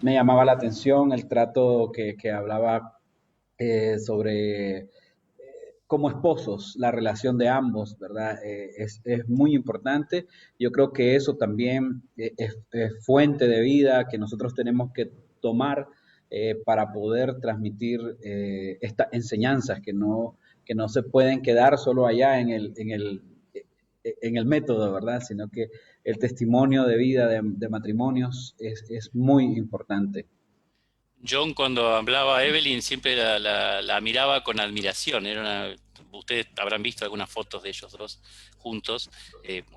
me llamaba la atención el trato que hablaba sobre como esposos, la relación de ambos, ¿verdad? Es muy importante. Yo creo que eso también es fuente de vida que nosotros tenemos que tomar para poder transmitir estas enseñanzas que no se pueden quedar solo allá en el método, ¿verdad? Sino que el testimonio de vida de matrimonios es muy importante. John, cuando hablaba a Evelyn, siempre la miraba con admiración. Ustedes habrán visto algunas fotos de ellos dos juntos.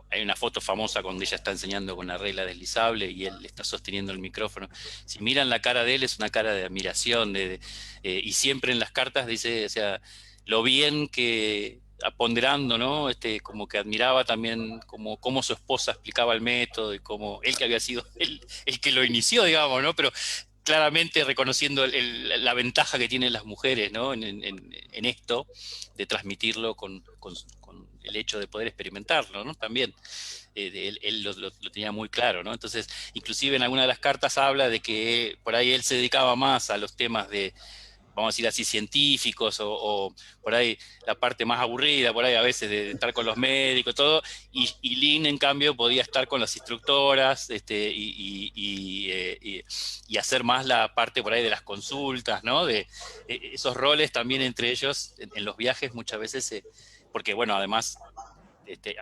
Hay una foto famosa cuando ella está enseñando con la regla deslizable y él está sosteniendo el micrófono. Si miran la cara de él, es una cara de admiración. Y siempre en las cartas dice, o sea, lo bien que, ponderando, ¿no? Como que admiraba también cómo su esposa explicaba el método y cómo él, que había sido el que lo inició, digamos, ¿no? Pero claramente reconociendo la ventaja que tienen las mujeres, ¿no?, en esto, de transmitirlo con el hecho de poder experimentarlo, ¿no? También él lo tenía muy claro, ¿no? Entonces, inclusive en alguna de las cartas habla de que por ahí él se dedicaba más a los temas de, vamos a decir así, científicos, o por ahí la parte más aburrida, por ahí a veces de estar con los médicos, todo, y Lynn, en cambio, podía estar con las instructoras, y hacer más la parte por ahí de las consultas, ¿no? De esos roles también entre ellos, en los viajes muchas veces, porque bueno, además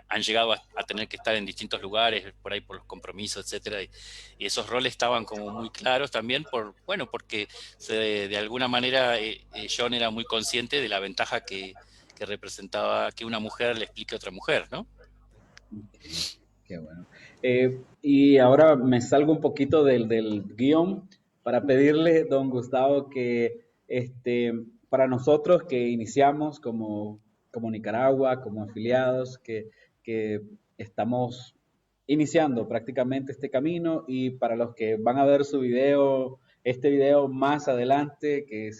han llegado a tener que estar en distintos lugares, por ahí por los compromisos, etcétera, y esos roles estaban como muy claros también, porque de alguna manera John era muy consciente de la ventaja que representaba que una mujer le explique a otra mujer, ¿no? Qué bueno. Y ahora me salgo un poquito del guión para pedirle, don Gustavo, que para nosotros que iniciamos como Nicaragua, como afiliados, que estamos iniciando prácticamente este camino, y para los que van a ver este video más adelante, que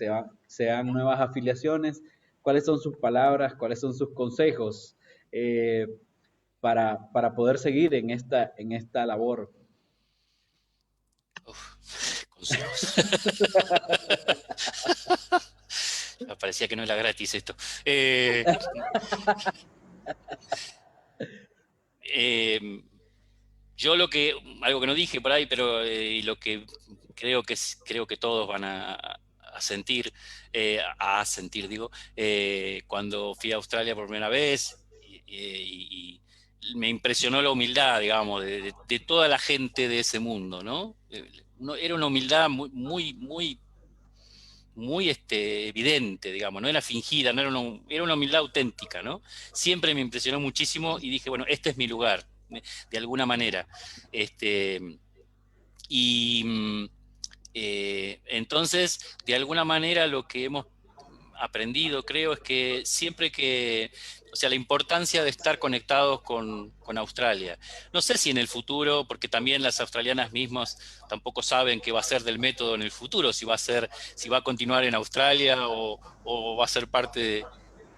sean nuevas afiliaciones, ¿cuáles son sus palabras, cuáles son sus consejos para poder seguir en esta labor? Consejos. Parecía que no era gratis esto. Yo algo que no dije por ahí, pero y lo que creo que todos van a sentir, digo, cuando fui a Australia por primera vez, y me impresionó la humildad, digamos, de toda la gente de ese mundo, ¿no? Era una humildad muy, muy, muy, muy evidente, digamos, no era fingida, era una humildad auténtica, ¿no? Siempre me impresionó muchísimo y dije, bueno, este es mi lugar, de alguna manera. Entonces, de alguna manera lo que hemos aprendido, creo, es que siempre o sea, la importancia de estar conectados con Australia. No sé si en el futuro, porque también las australianas mismas tampoco saben qué va a ser del método en el futuro, si va a continuar en Australia o va a ser parte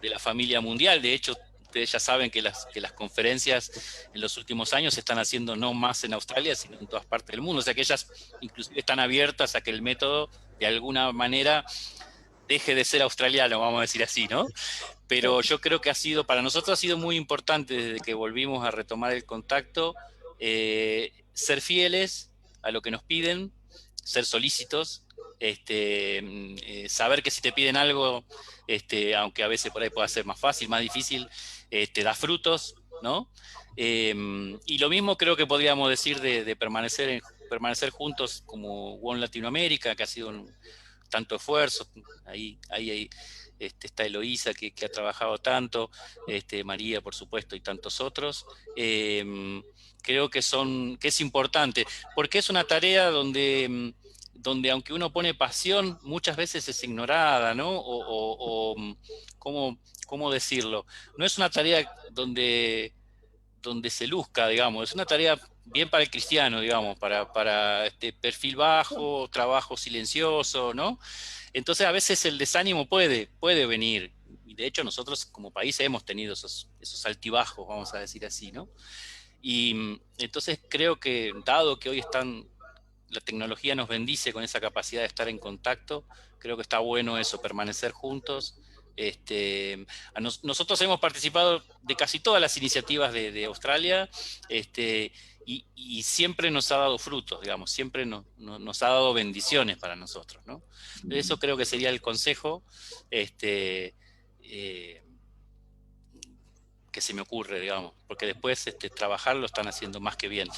de la familia mundial. De hecho, ustedes ya saben que las conferencias en los últimos años se están haciendo no más en Australia, sino en todas partes del mundo. O sea que ellas inclusive están abiertas a que el método, de alguna manera, deje de ser australiano, vamos a decir así, ¿no? Pero yo creo que para nosotros ha sido muy importante desde que volvimos a retomar el contacto, ser fieles a lo que nos piden, ser solícitos, saber que si te piden algo, aunque a veces por ahí pueda ser más fácil, más difícil, te da frutos, ¿no? Y lo mismo creo que podríamos decir de permanecer juntos como One Latinoamérica, que ha sido tanto esfuerzo. Ahí está Eloísa, que ha trabajado tanto, María, por supuesto, y tantos otros. Creo que es importante, porque es una tarea donde aunque uno pone pasión, muchas veces es ignorada, ¿no? ¿Cómo decirlo? No es una tarea donde se luzca, digamos, es una tarea bien para el cristiano, digamos, para perfil bajo, trabajo silencioso, ¿no? Entonces a veces el desánimo puede venir, y de hecho nosotros como país hemos tenido esos altibajos, vamos a decir así, ¿no? Y entonces creo que, dado que hoy la tecnología nos bendice con esa capacidad de estar en contacto, creo que está bueno eso, permanecer juntos. Nosotros hemos participado de casi todas las iniciativas de Australia, y siempre nos ha dado frutos, digamos, siempre nos ha dado bendiciones para nosotros, ¿no? Eso creo que sería el consejo que se me ocurre, digamos, porque después trabajar lo están haciendo más que bien.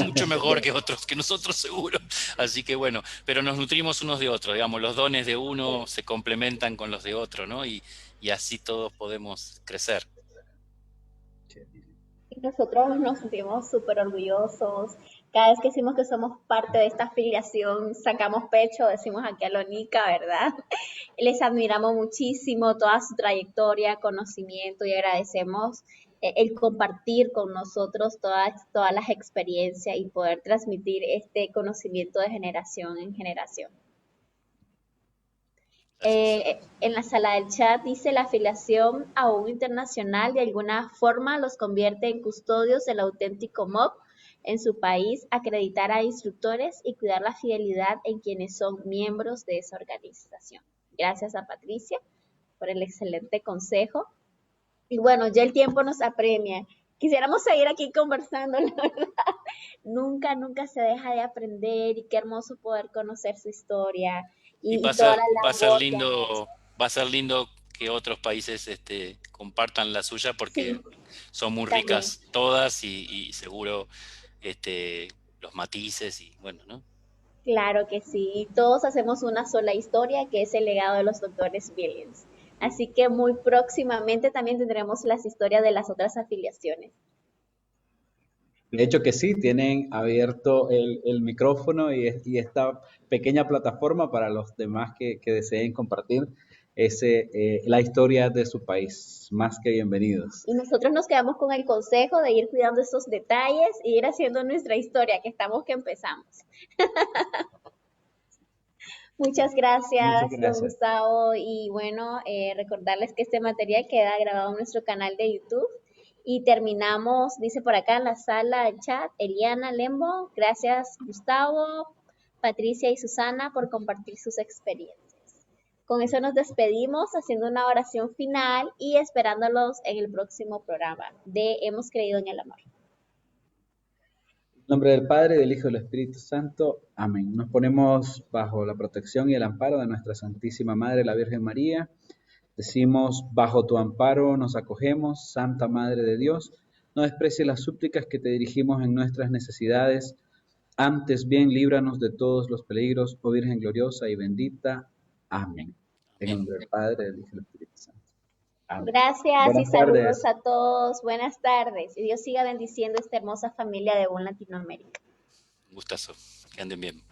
Mucho mejor que otros, que nosotros seguro. Así que bueno, pero nos nutrimos unos de otros, digamos, los dones de uno se complementan con los de otro, ¿no? Y así todos podemos crecer. Nosotros nos sentimos súper orgullosos. Cada vez que decimos que somos parte de esta afiliación, sacamos pecho, decimos aquí a Lonica, ¿verdad? Les admiramos muchísimo toda su trayectoria, conocimiento, y agradecemos el compartir con nosotros todas las experiencias y poder transmitir este conocimiento de generación en generación. En la sala del chat dice: la afiliación a un internacional de alguna forma los convierte en custodios del auténtico MOOC en su país, acreditar a instructores y cuidar la fidelidad en quienes son miembros de esa organización. Gracias a Patricia por el excelente consejo. Y bueno, ya el tiempo nos apremia. Quisiéramos seguir aquí conversando, la verdad. Nunca se deja de aprender, y qué hermoso poder conocer su historia. Y va toda la a ser labor lindo, va a ser lindo que otros países compartan la suya, porque sí, son muy también. ricas todas, y seguro los matices y bueno, ¿no? Claro que sí, todos hacemos una sola historia, que es el legado de los doctores Williams. Así que muy próximamente también tendremos las historias de las otras afiliaciones. De hecho que sí, tienen abierto el micrófono y esta pequeña plataforma para los demás que deseen compartir la historia de su país. Más que bienvenidos. Y nosotros nos quedamos con el consejo de ir cuidando esos detalles e ir haciendo nuestra historia, que estamos que empezamos. Muchas gracias, don Gustavo. Y bueno, recordarles que este material queda grabado en nuestro canal de YouTube. Y terminamos, dice por acá en la sala del chat, Eliana Lembo. Gracias, Gustavo, Patricia y Susana, por compartir sus experiencias. Con eso nos despedimos haciendo una oración final y esperándolos en el próximo programa de Hemos Creído en el Amor. En nombre del Padre, del Hijo y del Espíritu Santo. Amén. Nos ponemos bajo la protección y el amparo de nuestra Santísima Madre, la Virgen María. Decimos: bajo tu amparo nos acogemos, Santa Madre de Dios. No desprecies las súplicas que te dirigimos en nuestras necesidades. Antes bien, líbranos de todos los peligros, oh Virgen gloriosa y bendita. Amén. En el nombre del Padre, del Hijo y del Espíritu Santo. Amén. Gracias. Buenas y saludos tardes a todos. Buenas tardes. Y Dios siga bendiciendo esta hermosa familia de One Latinoamérica. Un gustazo. Que anden bien.